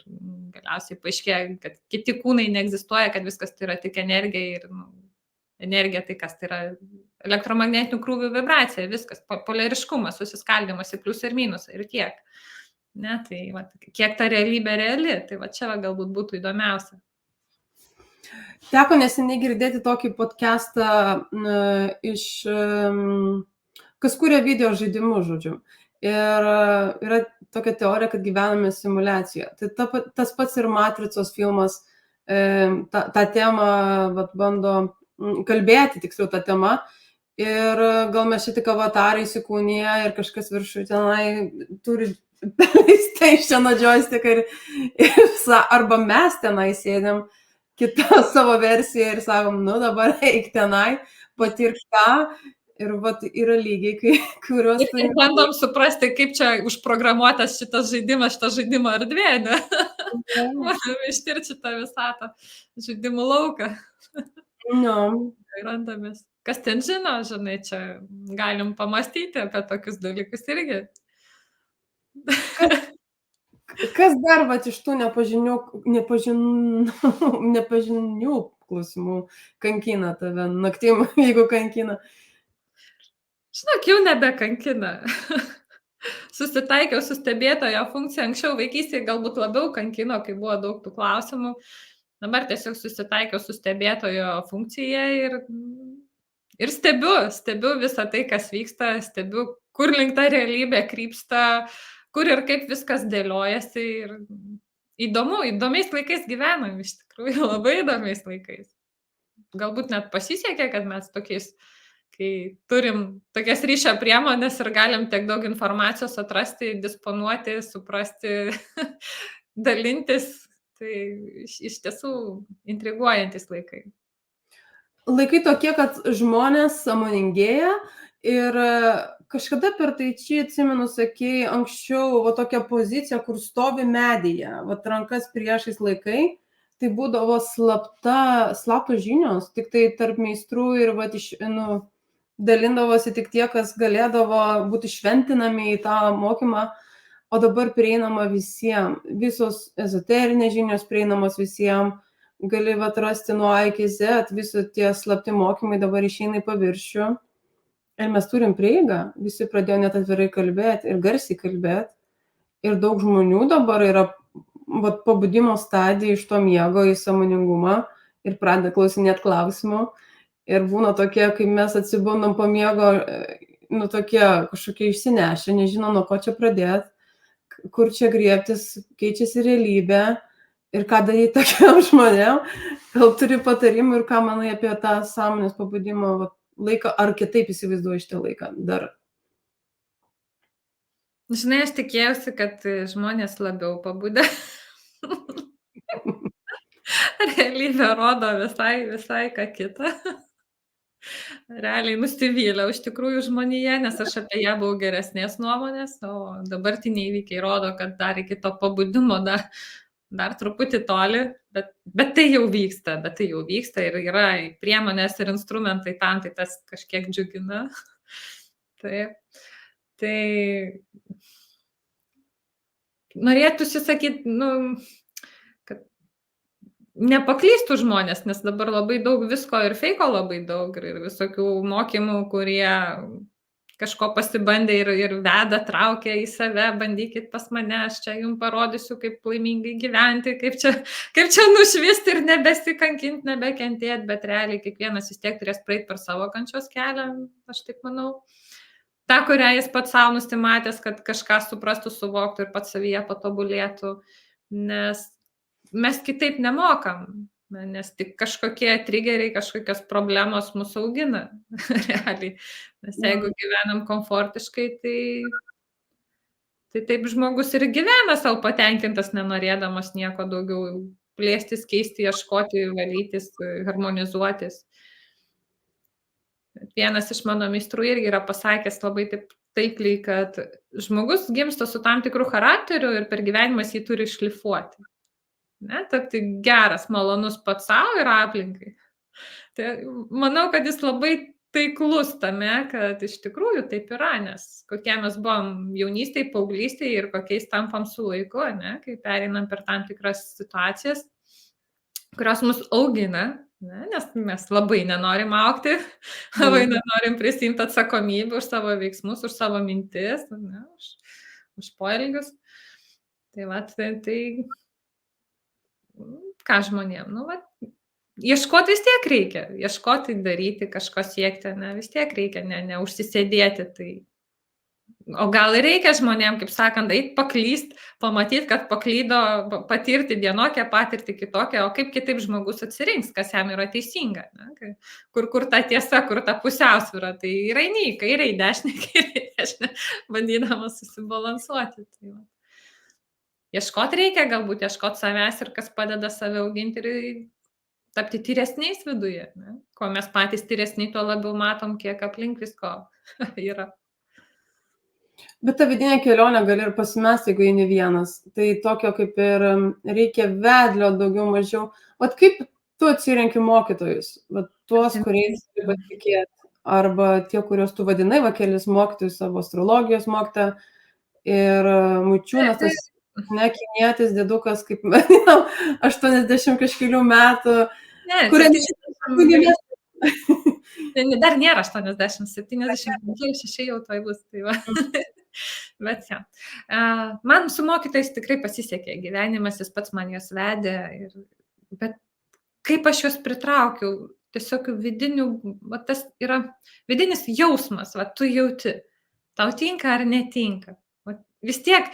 Speaker 2: galiausiai paaiškėja, kad kiti kūnai neegzistuoja, kad viskas tai yra tik energija ir energija tai kas, tai yra elektromagnetinių krūvių vibracija, viskas, polariškumas, susiskaldimas į pliusą ir minusą ir tiek. Ne, tai va, kiek ta realybė reali, tai va čia va, galbūt būtų įdomiausia.
Speaker 1: Teko neseniai girdėti tokį podcastą iš, kas kūrė video žaidimus, žodžiu. Ir yra tokia teorija, kad gyvename simuliacijoje. Tai tas pats ir Matricos filmas tą temą bando kalbėti, tiksliau tą temą. Ir gal mes čia tik avatarai įsikūnija ir kažkas viršų tenai turi PlayStation joystick arba mes tenai sėdėm kitą savo versiją ir sakom, nu dabar eik tenai, patirk tą. Ir vat yra lygiai, kuriuos...
Speaker 2: Ir bandom suprasti, kaip čia užprogramuotas šitas žaidimas, šitą žaidimo erdvė, ne? Bandom ištirti šitą visatą žaidimų lauką.
Speaker 1: No.
Speaker 2: Randamės. Kas ten žino, žinai, čia galim pamastyti apie tokius dalykus irgi.
Speaker 1: Kas dar vat iš tų nepažinių klausimų kankina tave naktim, jeigu kankina?
Speaker 2: Žinok, jau nebekankina. Susitaikiau su stebėtojo funkcija. Anksčiau vaikystėje galbūt labiau kankino, kai buvo daug tų klausimų. Dabar tiesiog susitaikiau su stebėtojo funkcija ir stebiu visą tai, kas vyksta, stebiu, kur link ta realybė krypsta, kur ir kaip viskas dėliojasi. Ir įdomiais laikais gyvenam, iš tikrųjų, labai įdomiais laikais. Galbūt net pasisekė, kad mes tokiais, kai turim tokias ryšio priemonės ir galim tiek daug informacijos atrasti, disponuoti, suprasti, dalintis. Tai iš tiesų intriguojantis laikai.
Speaker 1: Laikai tokie, kad žmonės sąmoningėja ir kažkada per tai čia atsimenu, sakei, anksčiau tokia pozicija, kur stovi medyje, rankas priešais laikai, tai būdavo slaptos žinios, tik tai tarp meistrų ir dalindavosi tik tie, kas galėdavo būti šventinami į tą mokymą, o dabar prieinama visiems, visos ezoterinės žinios prieinamos visiems, gali atrasti nuo A iki Z, visi tie slapti mokymai dabar išeina į paviršių ir mes turim prieigą, visi pradėjo net atvirai kalbėti ir garsiai kalbėti ir daug žmonių dabar yra pabudimo stadija iš to miego į sąmoningumą ir pradeda klausinėti klausimų ir būna tokie, kai mes atsibundam po miego, tokie kažkokie išsinešę, nežino nuo ko čia pradėti, kur čia griebtis, keičiasi realybė ir ką daryti tokiam žmonėm. Gal turi patarimų ir ką manai apie tą sąmonės pabudimo laiką, ar kitaip įsivaizduoji šitą laiką dar?
Speaker 2: Žinai, aš tikėjausi, kad žmonės labiau pabudę. Realybė rodo visai ką kitą. Realiai nusivyliau iš tikrųjų žmonėje, nes aš apie ją buvau geresnės nuomonės, o dabartiniai įvykiai rodo, kad dar iki to pabudimo dar truputį toli, bet tai jau vyksta ir yra priemonės ir instrumentai tam, tai tas kažkiek džiugina. Taip. Tai norėtųsi sakyti, kad nepaklystų žmonės, nes dabar labai daug visko ir feiko labai daug ir visokių mokymų, kurie kažko pasibandė ir veda, traukia į save, bandykit pas mane, aš čia jums parodysiu, kaip laimingai gyventi, kaip čia nušvisti ir nebesikankinti, nebekentėti, bet realiai kiekvienas vis tiek turės praeiti per savo kančios kelią, aš taip manau. Ta, kurią jis pats savo nusimatęs, kad kažką suprastų, suvoktų ir pats savyje patobulėtų, nes mes kitaip nemokam, nes tik kažkokie trigeriai, kažkokios problemos mus augina realiai. Nes jeigu gyvenam komfortiškai, tai taip žmogus ir gyvena savo patenkintas, nenorėdamas nieko daugiau plėstis, keisti, ieškoti, valytis, harmonizuotis. Vienas iš mano meistrų irgi yra pasakęs labai taip taikliai, kad žmogus gimsta su tam tikru charakteriu ir per gyvenimą jį turi šlifuoti. Ne, tapti geras, malonus pats savo ir aplinkai. Tai manau, kad jis labai taiklus tame, kad iš tikrųjų taip yra, nes kokie mes buvom jaunystėje, paauglystėje ir kokiais tampam su laiku, ne, kai pereinam per tam tikras situacijas, kurios mus augina, ne, nes mes labai nenorim aukti, labai nenorim prisimti atsakomybę už savo veiksmus, už savo mintis, ne, už poelgius. Tai va, tai ką žmonėm, nu va, ieškoti vis tiek reikia, ieškoti, daryti, kažko siekti, ne, vis tiek reikia, neužsisėdėti, tai. O gal ir reikia žmonėm, kaip sakant, eit paklyst, pamatyti, kad paklydo, patirti vienokią patirtį kitokią, o kaip kitaip žmogus atsirinks, kas jam yra teisinga, ne? Kur ta tiesa, kur ta pusiausvyra, tai yra eini į kairę, į dešinę, bandydamas susibalansuoti. Tai va. Ieškoti reikia, galbūt ieškoti savęs ir kas padeda save auginti ir tapti tyresniais viduje. Ne? Kuo mes patys tyresniai, tuo labiau matom, kiek aplink visko yra.
Speaker 1: Bet ta vidinė kelionė gali ir pasimesti, jeigu eini vienas. Tai tokio kaip ir reikia vedlio daugiau mažiau. Vat kaip tu atsirenki mokytojus? Vat tuos, kuriais gali patikėti. Arba tie, kuriuos tu vadinai, va kelis mokytojus, savo astrologijos mokytoją. Ir Mučiūnas, tas kinietis, dėdukas, kaip vadinam, 80 kažkelių metų.
Speaker 2: Dar nėra 80, 76 jau toj bus. Tai va. Bet ja. Man su mokytojais tikrai pasisekė gyvenimas, jis pats man juos vedė. Bet kaip aš juos pritraukiau, tiesiog vidinių, va, tas yra vidinis jausmas, va, tu jauti, tau tinka ar netinka. Va, vis tiek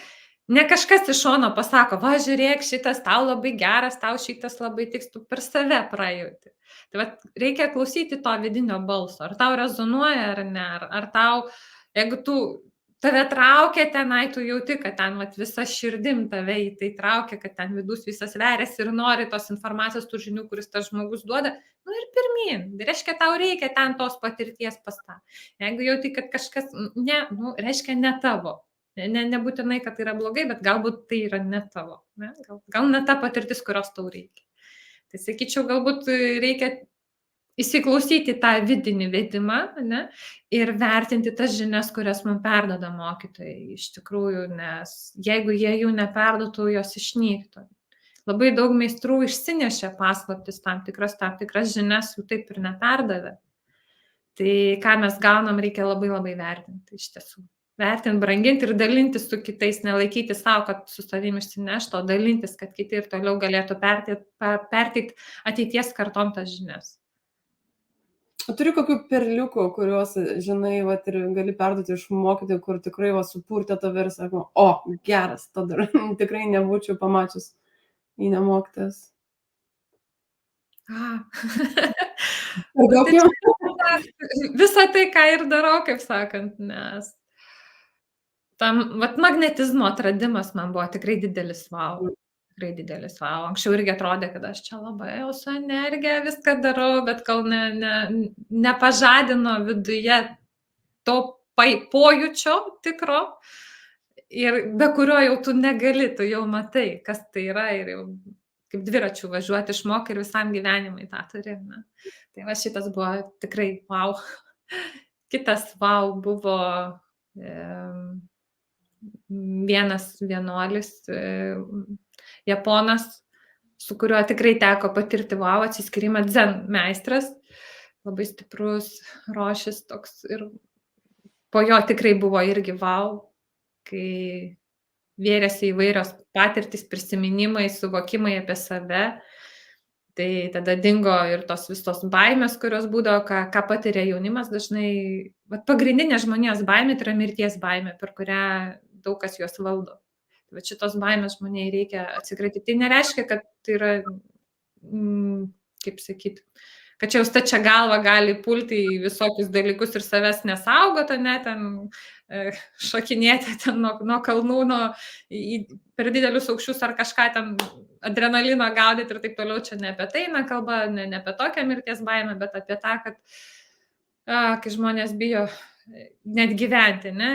Speaker 2: ne kažkas iš šono pasako, va, žiūrėk, šitas tau labai geras, tau šitas labai tiks, tu per save prajauti. Tai va, reikia klausyti to vidinio balso, ar tau rezonuoja ar ne, ar tau, jeigu tave traukia tenai, tu jauti, kad ten vat, visa širdim tave į tai traukia, kad ten vidus visas veriasi ir nori tos informacijos, tų žinių, kuris tas žmogus duoda, nu ir pirmin, reiškia, tau reikia ten tos patirties pas tą. Jeigu jauti, kad kažkas, reiškia ne tavo. Nebūtinai, kad tai yra blogai, bet galbūt tai yra ne tavo. Ne? Gal ne ta patirtis, kurios tau reikia. Tai sakyčiau, galbūt reikia įsiklausyti tą vidinį vedimą, ne? Ir vertinti tas žinias, kurias mums perduoda mokytojai. Iš tikrųjų, nes jeigu jie jų neperduotų, jos išnyktų. Labai daug meistrų išsinešė paslaptis tam tikras žinias, jų taip ir neperdavė. Tai ką mes gaunam, reikia labai labai vertinti iš tiesų. Vertinti, branginti ir dalintis su kitais, nelaikyti savo, kad su savimi išsineštų, o dalintis, kad kiti ir toliau galėtų perteikti ateities kartom tas žinias.
Speaker 1: O turi kokių perliukų, kuriuos, žinai, vat, ir gali perduoti iš mokytojų, kur tikrai supurtė tave ir sako, o, geras, to dar tikrai nebūčiau pamačius į nemokytas.
Speaker 2: Visą tai, ką ir darau, kaip sakant, nes magnetizmo atradimas man buvo tikrai didelis wow. Tikrai didelis wow. Anksčiau irgi atrodė, kad aš čia labai jau su energija viską darau, bet kol nepažadino viduje to pojūčio tikro ir be kurio jau tu negali, tu jau matai, kas tai yra ir jau kaip dviračių važiuoti išmokai ir visam gyvenimui tą turi. Ne? Tai va šitas buvo tikrai wow. Kitas wow buvo vienas vienuolis, japonas, su kuriuo tikrai teko patirti wow atsiskyrimą, dzen meistras, labai stiprus rošis toks ir po jo tikrai buvo irgi wow, kai vėrėsi įvairios patirtis, prisiminimai, suvokimai apie save. Tai tada dingo ir tos visos baimės, kurios būdavo, ką patiria jaunimas dažnai. Pagrindinė žmonijos baimė tai yra mirties baimė, per kurią daug kas juos valdo. Bet šitos baimės žmonijai reikia atsikratyti. Tai nereiškia, kad tai yra, kaip sakyti, kad čia jau stačia galva gali pulti į visokius dalykus ir savęs nesaugot, ne, ten šokinėti ten nuo kalnų, per didelius aukščius ar kažką ten adrenalino gaudyti ir taip toliau. Čia ne apie tai eina kalba, ne apie tokią mirties baimę, bet apie tą, kad kai žmonės bijo net gyventi, ne?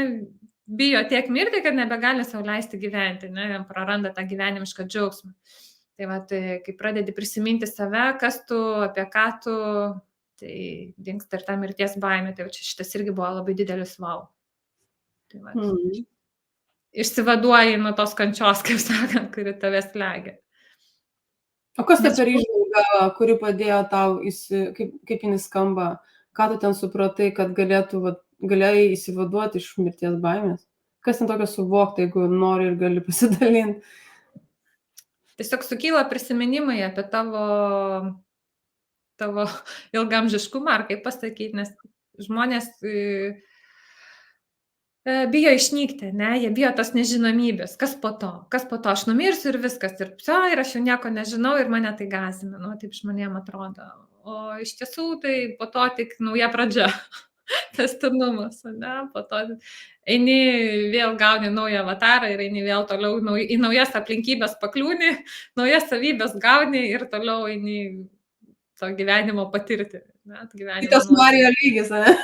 Speaker 2: Bijo tiek mirti, kad nebegali sau leisti gyventi, ne? Praranda tą gyvenimišką džiaugsmą. Tai va, tai kai pradedi prisiminti save, kas tu, apie ką tu, tai dingsta ir ta mirties baimė. Tai čia šitas irgi buvo labai didelis wow. Tai va, išsivaduoji nuo tos kančios, kaip sakant, kuri tave slegia.
Speaker 1: O kas tai per įžvalga, kuri padėjo tau, kaip jinai skamba, ką tu ten supratai, kad galėjai įsivaduoti iš mirties baimės? Kas ten tokio suvokti, jeigu nori ir gali pasidalinti?
Speaker 2: Tiesiog sukyla prisiminimai apie tavo ilgamžiškumą, ar kaip pasakyti, nes žmonės bijo išnykti, ne? Jie bijo tos nežinomybės. Kas po to, aš numirsiu ir viskas. Ir aš jau nieko nežinau ir mane tai gąsdina. Nu, taip žmonėm atrodo. O iš tiesų tai po to tik nauja pradžia. Tęstinumas, ne? Po to eini vėl gauni naują avatarą ir eini vėl toliau į naujas aplinkybės pakliūni, naujas savybės gauni ir toliau eini to gyvenimo patirti. Ne?
Speaker 1: Kitas Mario lygis, ne?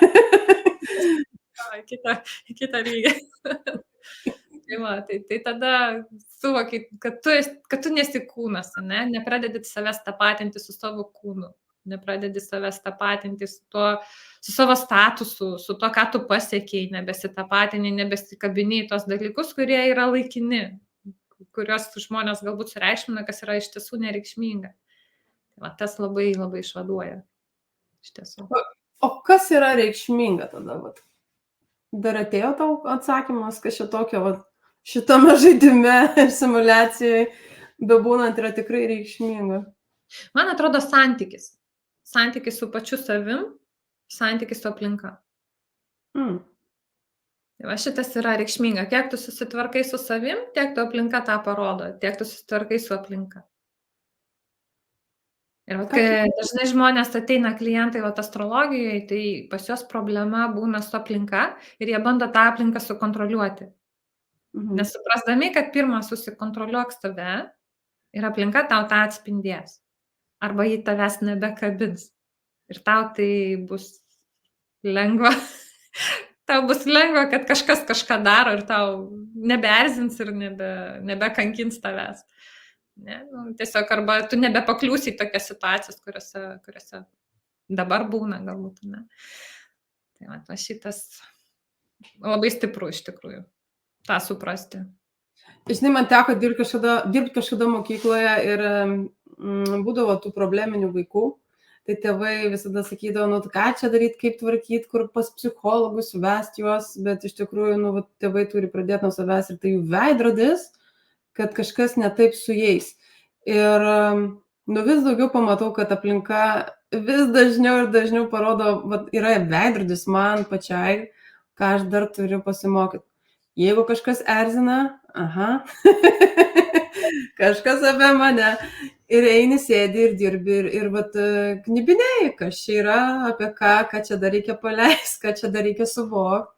Speaker 2: Kitą lygį. Tai tada suvoki, kad tu nesi kūnas, ne? Nepradedi savęs tapatinti su savo kūnu, nepradedi savęs tapatinti su savo statusu, su to, ką tu pasiekiai, nebesitapatini, nebesikabini į tos dalykus, kurie yra laikini, kuriuos žmonės galbūt sureikšmina, kas yra iš tiesų nereikšminga. Tas labai, labai išvaduoja. Iš tiesų.
Speaker 1: O kas yra reikšminga tada? Dar atėjo tau atsakymas, kas čia tokio, šitame žaidime ir simuliacijoje bebūnant yra tikrai reikšminga?
Speaker 2: Man atrodo santykis. Santykis su pačiu savim, santykis su aplinka. Šitas yra reikšminga. Kiek tu susitvarkai su savim, tiek tu aplinka tą parodo, tiek tu susitvarkai su aplinka. Ir kai dažnai žmonės ateina klientai astrologijoje, tai pas juos problema būna su aplinka ir jie bando tą aplinką sukontroliuoti. Nesuprasdami, kad pirmą susikontroliuok save ir aplinka tau tą atspindės. Arba jį tavęs nebekabins. Ir tau tai bus lengva. Tau bus lengva, kad kažkas kažką daro ir tau nebeerzins ir nebekankins tavęs. Ne? Tiesiog arba tu nebepakliūsi į tokias situacijas, kuriuose dabar būna galbūt. Ne? Tai šitas labai stipru iš tikrųjų, tą suprasti.
Speaker 1: Žinai, man teko dirbti kažkada mokykloje ir būdavo tų probleminių vaikų. Tai tėvai visada sakydavo, ką čia daryti, kaip tvarkyti, kur pas psichologus vesti juos, bet iš tikrųjų, tėvai turi pradėti nuo savęs ir tai jų veidrodis, kad kažkas ne taip su jais. Ir vis daugiau pamatau, kad aplinka vis dažniau ir dažniau parodo, yra veidrodis man pačiai, ką aš dar turiu pasimokyti. Jeigu kažkas erzina, kažkas apie mane, ir eini, sėdi ir dirbi, ir knibinėjai, kas čia yra, apie ką čia dar reikia paleisti, ką čia dar reikia suvokti.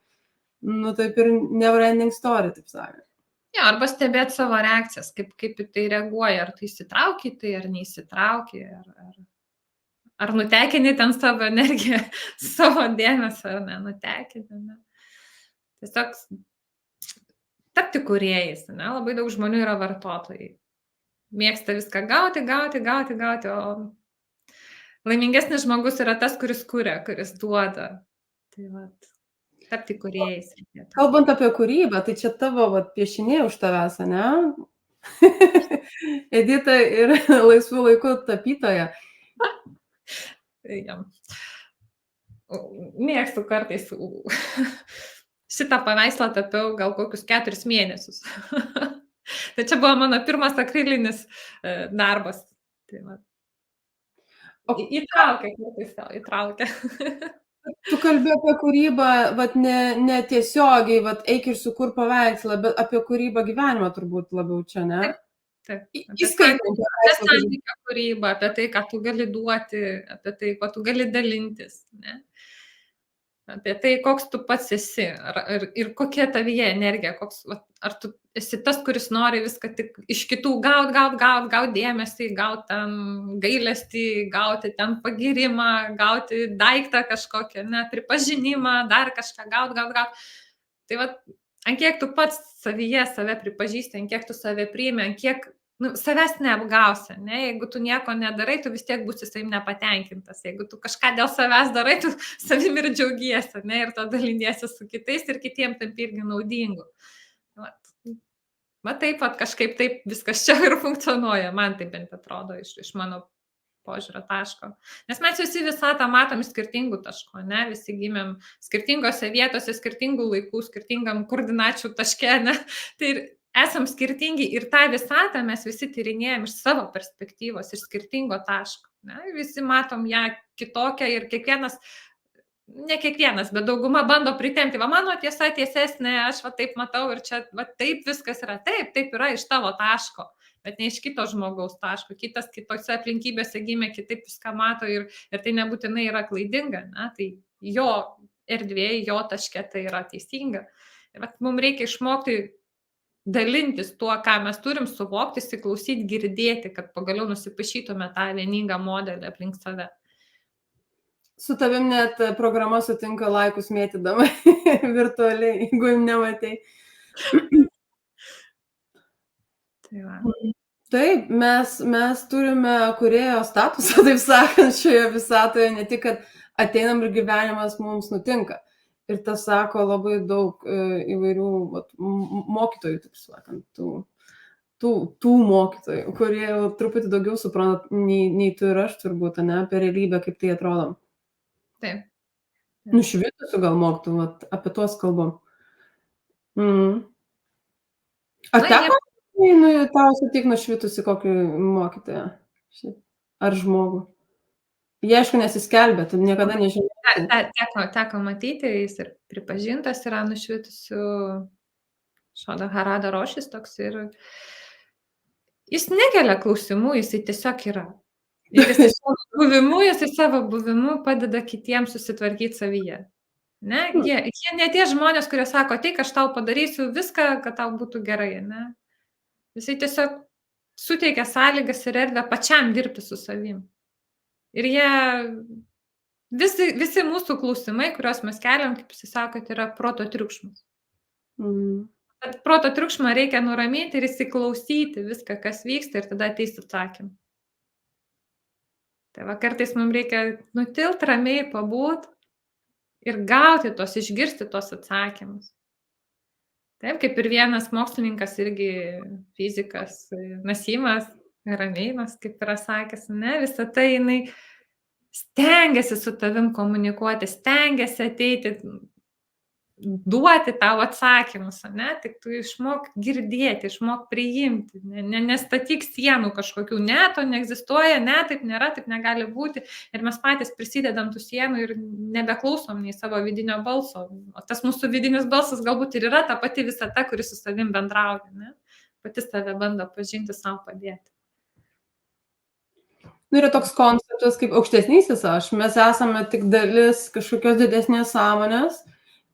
Speaker 1: Taip ir never ending story, taip sakant.
Speaker 2: Ja, arba stebėti savo reakcijas, kaip į tai reaguoja, ar tu įsitrauki tai, ar neįsitrauki, ar nutekini ten savo energiją, savo dėmesio, ar nenutekini. Ne? Tiesiog tapti kūrėjais, ne? Labai daug žmonių yra vartotojai. Mėgsta viską gauti, o laimingesnis žmogus yra tas, kuris kuria, kuris duoda. Tai tapti kūrėjais.
Speaker 1: Kalbant apie kūrybą, tai čia tavo piešiniai už tavęs, ne? Edita ir laisvų laikų tapytoja.
Speaker 2: Mėgstu kartais. Šitą paveikslą tapiau gal kokius 4 mėnesius. Tai čia buvo mano pirmas akrilinis darbas. Įtraukia.
Speaker 1: Tu kalbė apie kūrybą, ne tiesiogiai, eik ir sukur paveikslą, bet apie kūrybą gyvenimą turbūt labiau čia, ne?
Speaker 2: Taip. Apie santykio kūrybą, apie tai, ką tu gali duoti, apie tai, ko tu gali dalintis, ne? apie tai, koks tu pats esi ir kokia tavyje energija, ar tu esi tas, kuris nori viską tik iš kitų gaut dėmesį, gaut ten gailestį, gauti ten pagirimą, gauti daiktą kažkokią, ne, pripažinimą, dar kažką gaut. Tai vat, ant kiek tu pats savyje save pripažįsti, ant kiek tu save priimi, ant kiek savęs neapgausi, ne? Jeigu tu nieko nedarai, tu vis tiek būsi savim nepatenkintas. Jeigu tu kažką dėl savęs darai, tu savim ir džiaugiesi, ne? Ir to daliniesi su kitais ir kitiem taip irgi naudingu. Va taip pat kažkaip taip viskas čia ir funkcionuoja, man taip bent atrodo iš mano požiūrio taško. Nes mes visi visatą matom iš skirtingų taškų, ne? Visi gimėm skirtingose vietose, skirtingų laikų, skirtingam koordinačių taške, ne? Tai ir esam skirtingi ir tą visatą mes visi tyrinėjom iš savo perspektyvos, iš skirtingo taško, ne? Visi matom ją kitokią ir ne kiekvienas, bet dauguma bando pritempti, va mano tiesa tiesesnė, aš va taip matau ir čia va taip viskas yra, taip yra iš tavo taško, bet ne iš kito žmogaus taško, kitas kitose aplinkybėse gimė, kitaip viską mato ir tai nebūtinai yra klaidinga, ne? Tai jo erdvėje, jo taške tai yra teisinga. Ir mums reikia išmokti dalintis tuo, ką mes turim suvokti, įsiklausyti, girdėti, kad pagaliau nusipaišytume tą vieningą modelį aplink save.
Speaker 1: Su tavim net programa sutinka laikus mėtydama virtualiai, jeigu jums nematai. Taip, mes turime kūrėjo statusą, taip sakant, šioje visatoje, ne tik, kad ateinam ir gyvenimas mums nutinka. Ir tas sako labai daug įvairių mokytojų, taip sakant, tų mokytojų, kurie jau truputį daugiau supranta nei tu ir aš turbūt, ne, apie realybę, kaip tai atrodo.
Speaker 2: Taip.
Speaker 1: Nušvitusių gal mokytų, apie tuos kalbam. Ar teko tau sutik nušvitusi kokį mokytoją? Ar žmogų? Jie, aišku, nesiskelbė, tu niekada nežinai.
Speaker 2: Teko matyti, jis ir pripažintas yra nušvitusių Šoda Harada Rošis toks ir jis nekelia klausimų, jisai tiesiog yra. Jis savo buvimu padeda kitiems susitvarkyti savyje. Ne? Jie ne tie žmonės, kurie sako, tai, aš tau padarysiu viską, kad tau būtų gerai. Ne? Jisai tiesiog suteikia sąlygas ir erdvę pačiam dirbti su savim. Ir visi mūsų klausimai, kuriuos mes keliam, kaip jūs sakote, yra proto triukšmas. Bet proto triukšmą reikia nuraminti ir įsiklausyti viską, kas vyksta ir tada ateis atsakymai. Tai va kartais mums reikia nutilt, ramiai pabūt ir gauti išgirsti tos atsakymus. Taip, kaip ir vienas mokslininkas, irgi fizikas, Nasimas Rameinas, kaip yra sakęs, ne, visą tai jinai stengiasi su tavim komunikuoti, stengiasi ateiti, duoti tau atsakymus, ne, tik tu išmok girdėti, išmok priimti, nestatyk sienų kažkokių, ne, to neegzistuoja, ne, taip nėra, taip negali būti ir mes patys prisidedam tų sienų ir nebeklausom nei savo vidinio balso, o tas mūsų vidinis balsas galbūt ir yra ta pati visata, kuri su savim bendrauja, ne, pati save bando pažinti, savo padėti.
Speaker 1: Yra toks konceptas kaip aukštesnysis aš, mes esame tik dalis kažkokios didesnės sąmonės,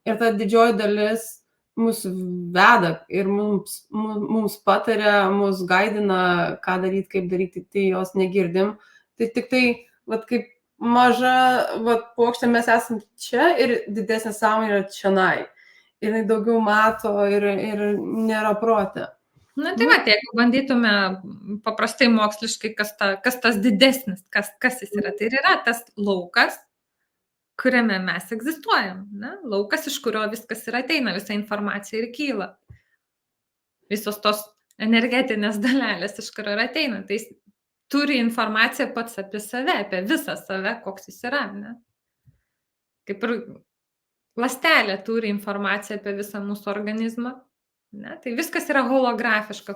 Speaker 1: ir ta didžioji dalis mus veda ir mums pataria, mus gaidina, ką daryti, kaip daryti, tai jos negirdim. Tai tik tai, kaip maža paukštė mes esame čia ir didesnė sąmonė yra čionai. Ir jinai daugiau mato ir nėra prote.
Speaker 2: Na tai va, jeigu bandytume paprastai moksliškai, kas tas didesnis, kas jis yra, tai yra tas laukas, kuriame mes egzistuojam, ne? Laukas, iš kurio viskas ir ateina, visa informacija ir kyla. Visos tos energetinės dalelės, iš kurio ir ateina. Tai jis turi informaciją pats apie save, apie visą save, koks jis yra, ne? Kaip ir ląstelė turi informaciją apie visą mūsų organizmą, ne? Tai viskas yra holografiškai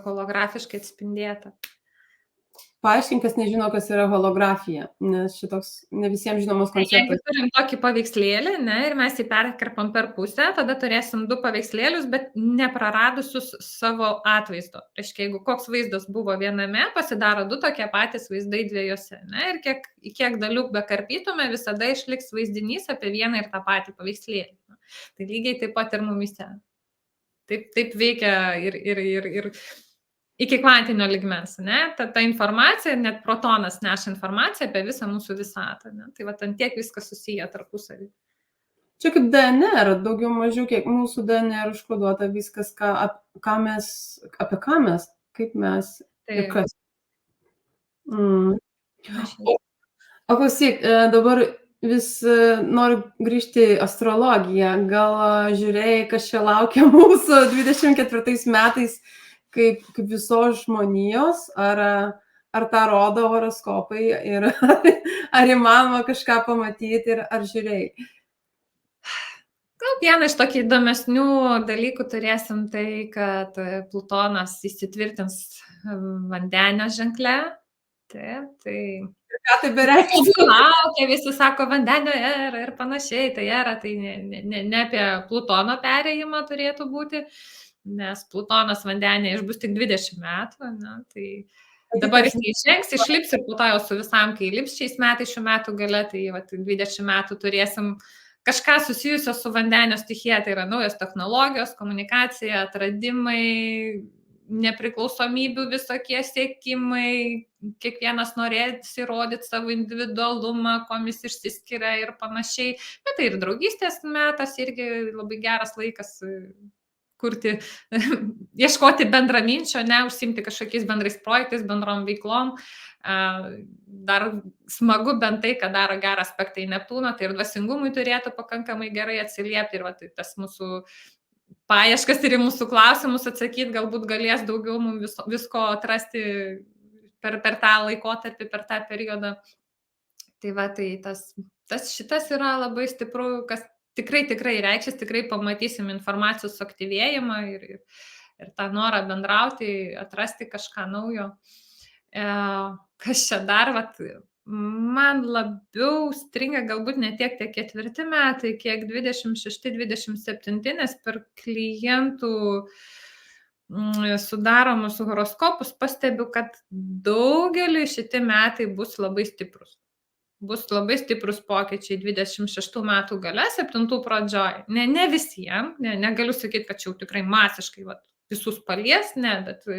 Speaker 2: atspindėta. Tai va,
Speaker 1: Paaiškink, kas nežino, kas yra holografija, nes šitoks ne visiems žinomas
Speaker 2: Jeigu
Speaker 1: konceptas.
Speaker 2: turim tokį paveikslėlį, ne, ir mes jį perkerpam per pusę, tada turėsim 2 paveikslėlius, bet nepraradusius savo atvaizdo. Reiškia, jeigu koks vaizdas buvo viename, pasidaro 2 tokie patys vaizdai dviejose. Ne, ir kiek dalių bekarpytume, visada išliks vaizdinys apie vieną ir tą patį paveikslėlį. Tai lygiai taip pat ir mumyse. Taip veikia ir iki kvantinio lygmens, ne? Ta informacija, net protonas neša informaciją apie visą mūsų visatą, ne? Tai va, ant tiek viskas susiję tarpusavį.
Speaker 1: Čia kaip DNR, daugiau mažiau, kiek mūsų DNR užkoduota viskas, apie ką mes, kaip mes ir kas. O klausyk, dabar vis noriu grįžti į astrologiją. Gal žiūrėjai, kas čia laukia mūsų 24 metais, kaip visos žmonijos, ar tą rodo horoskopai ir ar įmanoma kažką pamatyti ir ar žiūrėjai?
Speaker 2: Gal vieną iš tokių įdomesnių dalykų turėsim tai, kad Plutonas įsitvirtins Vandenio ženkle. Taip, tai...
Speaker 1: Ką tai bereiškia?
Speaker 2: Laukia, visi sako Vandenio era ir panašiai, tai era, tai ne apie Plutono perėjimą turėtų būti, nes Plutonas Vandenė išbus tik 20 metų, ne, tai dabar jis neišžengs, išlips ir po to jau su visam, kai lips šiais metais, šių metų gale, tai 20 metų turėsim kažką susijusio su Vandenio stichija, tai yra naujos technologijos, komunikacija, atradimai, nepriklausomybių visokie siekimai, kiekvienas norės įrodyti savo individualumą, kuom jis išsiskiria ir panašiai. Bet tai ir draugystės metas irgi labai geras laikas kurti, ieškoti bendraminčio, ne, užsimti kažkokiais bendrais projektais, bendrom veiklom. Dar smagu bent tai, kad daro gerą aspektą į Neptūną, tai ir dvasingumui turėtų pakankamai gerai atsiliepti ir tai tas mūsų paieškas ir į mūsų klausimus atsakyti, galbūt galės daugiau mums visko atrasti per tą laikotarpį, per tą periodą. Tai va, tai šitas yra labai stipru, kas tikrai reikšis, tikrai pamatysim informacijos suaktyvėjimą ir tą norą bendrauti, atrasti kažką naujo. Kas čia dar, vat, man labiau stringa galbūt ne tiek 4 metai, kiek 26-27, nes per klientų sudaromus horoskopus pastebiu, kad daugeliui šitie metai bus labai stiprus. Bus labai stiprus pokyčiai 26 metų gale, 7 pradžioj. Ne visiems, negaliu sakyti, kad čia jau tikrai masiškai visus palies, ne, bet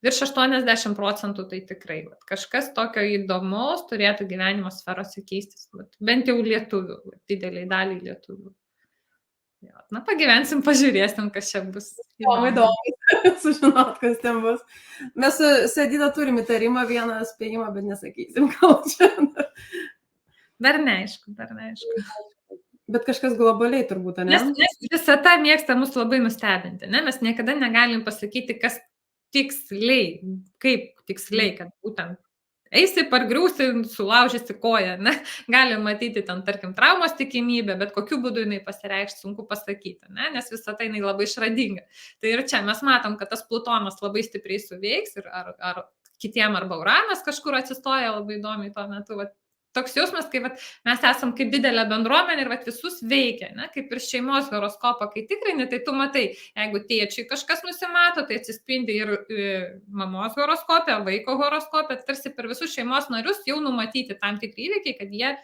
Speaker 2: virš 80% tai tikrai. Kažkas tokio įdomaus turėtų gyvenimo sferose keistis. Bent jau lietuvių, dideliai daliai lietuvių. Na, pagyvensim, pažiūrėsim, kas čia bus.
Speaker 1: Įdomu sužinot, kas ten bus. Mes su Edita turim įtarimą, vieną spėjimą, bet nesakysim, gal čia.
Speaker 2: Dar neaišku.
Speaker 1: Bet kažkas globaliai turbūt, ne?
Speaker 2: Nes visata mėgsta mus labai nustebinti, ne? Mes niekada negalim pasakyti, kas tiksliai, kaip tiksliai, kad būtent eisi, pargriūsi, sulaužysi koją, ne? Galim matyti ten, tarkim, traumos tikimybę, bet kokiu būdu jinai pasireikš, sunku pasakyti, ne? Nes visata jinai labai išradinga. Tai ir čia mes matom, kad tas Plutonas labai stipriai suveiks ir ar kitiem arba Uranas kažkur atsistoja labai įdomiai tuo metu. Toks jausmas, kai mes esam kaip didelė bendruomenė ir visus veikia, ne? Kaip ir šeimos horoskopą, kai tikrini, tai tu matai, jeigu tėčiui kažkas nusimato, tai atsispindi ir mamos horoskopė, vaiko horoskopė, tarsi per visus šeimos narius jau numatyti tam tikri įvykiai, kad jie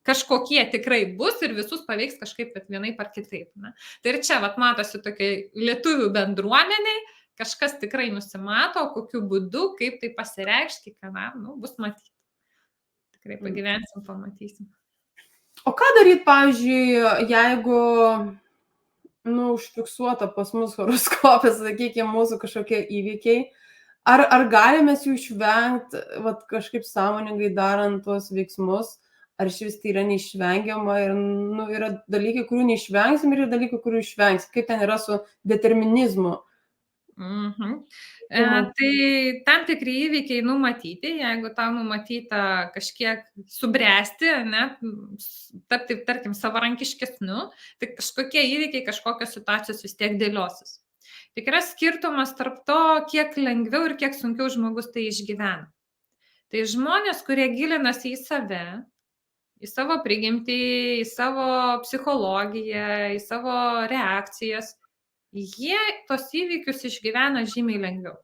Speaker 2: kažkokie tikrai bus ir visus paveiks kažkaip vienaip ar kitaip. Ne? Tai ir čia matosi tokia lietuvių bendruomeniai, kažkas tikrai nusimato, kokiu būdu, kaip tai pasireikš, kiekvienam bus matyti. Tikrai pagyvensim, pamatysim.
Speaker 1: O ką daryti, pavyzdžiui, jeigu užfiksuota pas mus horoskopė, sakykime, mūsų kažkokie įvykiai, ar galime jų išvengti, kažkaip sąmoningai darant tuos veiksmus, ar šis tai yra neišvengiama ir yra dalykai, kurių neišvengsim ir yra dalykai, kurių išvengsim. Kaip ten yra su determinizmu?
Speaker 2: Tai tam tikri įvykiai numatyti, jeigu tau numatyta kažkiek subręsti, ne, tapti, tarkim, savarankiškesniu, tai kažkokie įvykiai, kažkokios situacijos vis tiek dėliosis. Tik yra skirtumas tarp to, kiek lengviau ir kiek sunkiau žmogus tai išgyvena. Tai žmonės, kurie gilinasi į save, į savo prigimtį, į savo psichologiją, į savo reakcijas, jie tos įvykius išgyvena žymiai lengviau,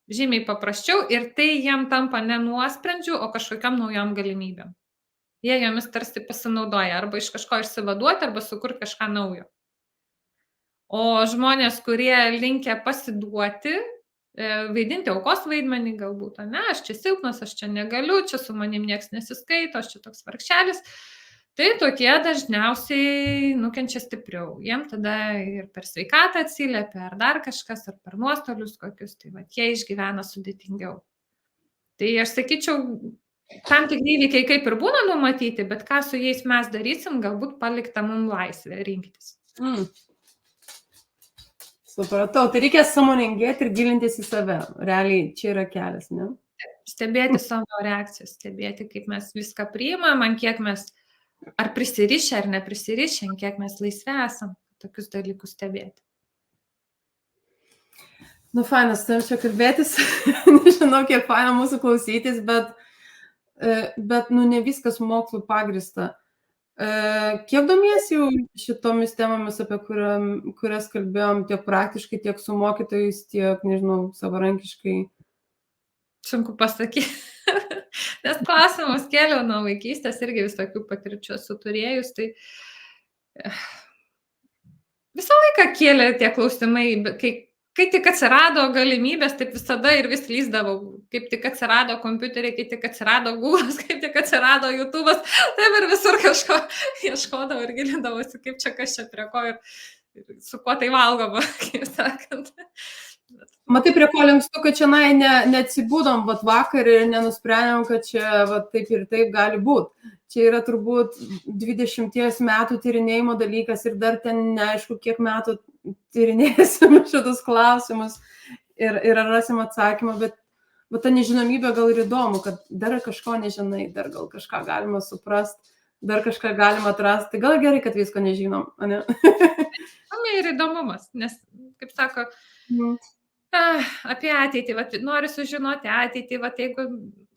Speaker 2: žymiai paprasčiau ir tai jiem tampa ne nuosprendžiu, o kažkokiam naujom galimybėm. Jie jomis tarsi pasinaudoja arba iš kažko išsivaduoti, arba sukurti kažką naujo. O žmonės, kurie linkę pasiduoti, vaidinti aukos vaidmenį galbūt, ne, aš čia silpnas, aš čia negaliu, čia su manim nieks nesiskaito, aš čia toks vargšelis, tai tokie dažniausiai nukenčia stipriau. Jiem tada ir per sveikatą atsiliepia, ar dar kažkas, ar per nuostolius kokius, tai va, jie išgyvena sudėtingiau. Tai aš sakyčiau, tam tikri įvykiai kaip ir būna numatyti, bet ką su jais mes darysim, galbūt palikta mums laisvė rinktis.
Speaker 1: Supratau, tai reikia sąmoningėti ir gilintis į save. Realiai čia yra kelias, ne?
Speaker 2: Stebėti savo reakcijas, stebėti, kaip mes viską priimam, ant kiek mes ar prisirišę, ar neprisirišę, ant kiek mes laisvi esam, tokius dalykus stebėti.
Speaker 1: Nu, fainas, tam čia kalbėtis. Nežinau, kiek faina mūsų klausytis, bet nu, ne viskas mokslų pagrįsta. Kiek domiesi jau šitomis temomis, apie kurias kalbėjom, tiek praktiškai, tiek su mokytojais, tiek, nežinau, savarankiškai?
Speaker 2: Sunku pasakyti, nes klausimus kėliau nuo vaikystės, irgi visokių patirčių esu turėjus, tai visą laiką kėlė tie klausimai, kai tik atsirado galimybės, taip visada ir vis lyzdavau, kaip tik atsirado kompiuteriai, kai tik atsirado Google'as, kaip tik atsirado YouTube'as, taip ir visur kažko ieškodavau ir gilindavausi, kaip čia kas čia prie ko ir su kuo tai valgoma, kaip sakant.
Speaker 1: Matai, prie ko linkstu, kad čia neatsibūdom vakar ir nenusprendėm, kad čia taip ir taip gali būti. Čia yra turbūt 20 metų tyrinėjimo dalykas ir dar ten neaišku, kiek metų tyrinėsim šitus klausimus ir rasim atsakymą, bet ta nežinomybė gal ir įdomu, kad dar kažko nežinai, dar gal kažką galima suprasti, dar kažką galima atrasti. Tai gal gerai, kad visko nežinom, ne?
Speaker 2: Ir įdomumas, nes, kaip sako, apie ateitį, nori sužinoti ateitį, jeigu,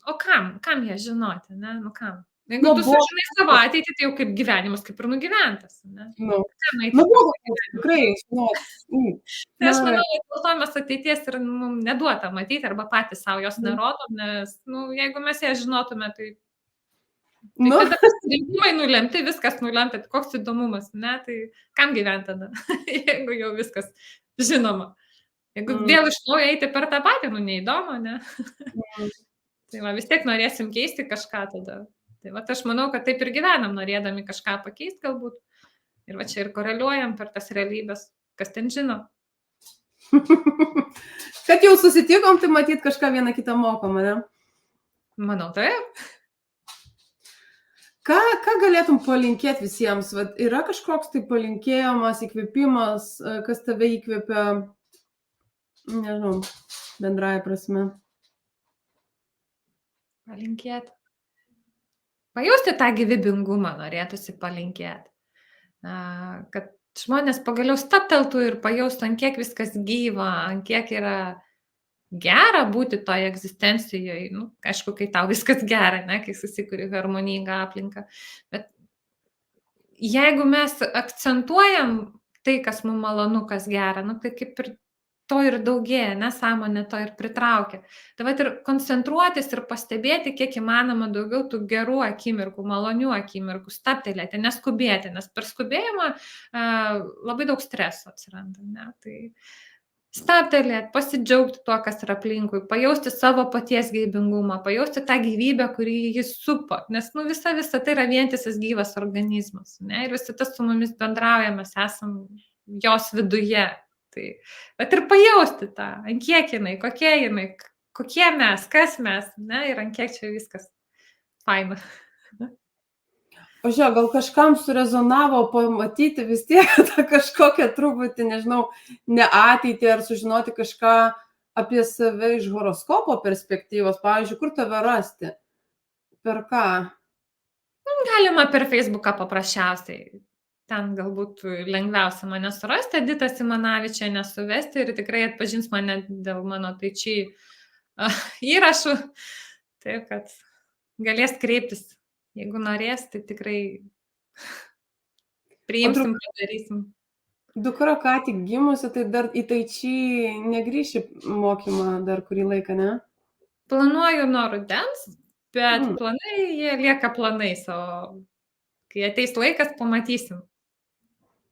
Speaker 2: o kam ją žinoti, ne, nu kam? Jeigu tu sužinai savo ateitį, tai jau kaip gyvenimas, kaip ir nugyventas, ne?
Speaker 1: Tikrai,
Speaker 2: Tai aš manau, kad dėl to mes ateities ir neduota matyti, arba patys savo jos nerodom, nes, jeigu mes ją žinotume, tai tada pasirinkimai nulemti, viskas nulemta, koks įdomumas, ne, tai kam gyventi tada, jeigu jau viskas žinoma. Jeigu vėl iš naujo eiti per tą patį, neįdomu, ne? Tai vis tiek norėsim keisti kažką tada. Tai aš manau, kad taip ir gyvenam, norėdami kažką pakeisti galbūt. Ir čia ir koreliuojam per tas realybės, kas ten žino.
Speaker 1: Kad jau susitikom, tai matyt kažką vieną kitą mokom, ne?
Speaker 2: Manau, taip.
Speaker 1: Ką galėtum palinkėti visiems? Yra kažkoks tai palinkėjimas, įkvėpimas, kas tave įkvėpia, nežinau, bendrąja prasme.
Speaker 2: Palinkėti. Pajausti tą gyvybingumą norėtųsi palinkėti. Kad žmonės pagaliau stabteltų ir pajaustų, ant kiek viskas gyva, ant kiek yra gera būti toje egzistencijoje. Aišku, kai tau viskas gera, ne, kai susikuri harmoningą aplinką. Bet jeigu mes akcentuojam tai, kas mums malonu, kas gera, tai kaip ir to ir daugėja, nesąmonė to ir pritraukia. Tai ir koncentruotis ir pastebėti, kiek įmanoma daugiau tų gerų akimirkų, malonių akimirkų, stabtelėti, neskubėti, nes per skubėjimą labai daug streso atsiranda. Ne? Tai stabtelėti, pasidžiaugti tuo, kas yra aplinkui, pajausti savo paties gyvybingumą, pajausti tą gyvybę, kurį jis supa, nes visa tai yra vientisas gyvas organizmas. Ne? Ir visi tas su mumis bendrauja, mes esam jos viduje. Bet ir pajausti tą, ant kiek jinai, kokie mes, kas mes, ne, ir ant kiek čia viskas faina.
Speaker 1: O žiūrėk, gal kažkam surezonavo pamatyti vis tiek tą kažkokią truputį, nežinau, ne ateitį ar sužinoti kažką apie save iš horoskopo perspektyvos, pavyzdžiui, kur tave rasti, per ką?
Speaker 2: Galima per Facebooką paprasčiausiai. ten galbūt lengviausia mane surasti, Edita Simanavičienė suvesti ir tikrai atpažins mane dėl mano tai čia įrašų. Taip, kad galės kreiptis, jeigu norės, tai tikrai priimsim, padarysim.
Speaker 1: Dukra ką tik gimusi, tai dar į tai čia negrįši mokymą dar kurį laiką, ne?
Speaker 2: Planuoju nuo rudens, bet planai, jie lieka planais, o kai ateis laikas, pamatysim.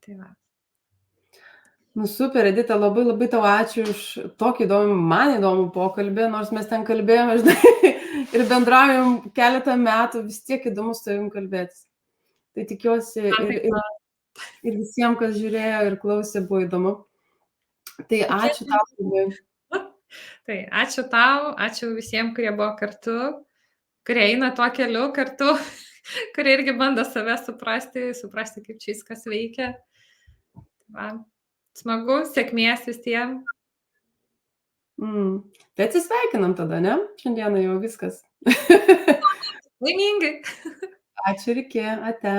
Speaker 2: Tai va.
Speaker 1: Nu super, Edita, labai labai tau ačiū už tokį man įdomų pokalbį, nors mes ten kalbėjome, žinai, ir bendraujam keletą metų, vis tiek įdomu su tavim kalbėtis. Tai tikiuosi ir visiems, kas žiūrėjo ir klausė, buvo įdomu. Tai ačiū tau labai.
Speaker 2: Tai ačiū tau, ačiū visiems, kurie buvo kartu, kurie eina tuo keliu kartu, kurie irgi bando save suprasti, kaip čia viskas veikia. Va. Smagu, sėkmės visiems.
Speaker 1: Tai atsisveikinam tada, ne? Šiandieną jau viskas.
Speaker 2: Laimingai.
Speaker 1: Ačiū ir iki, ate.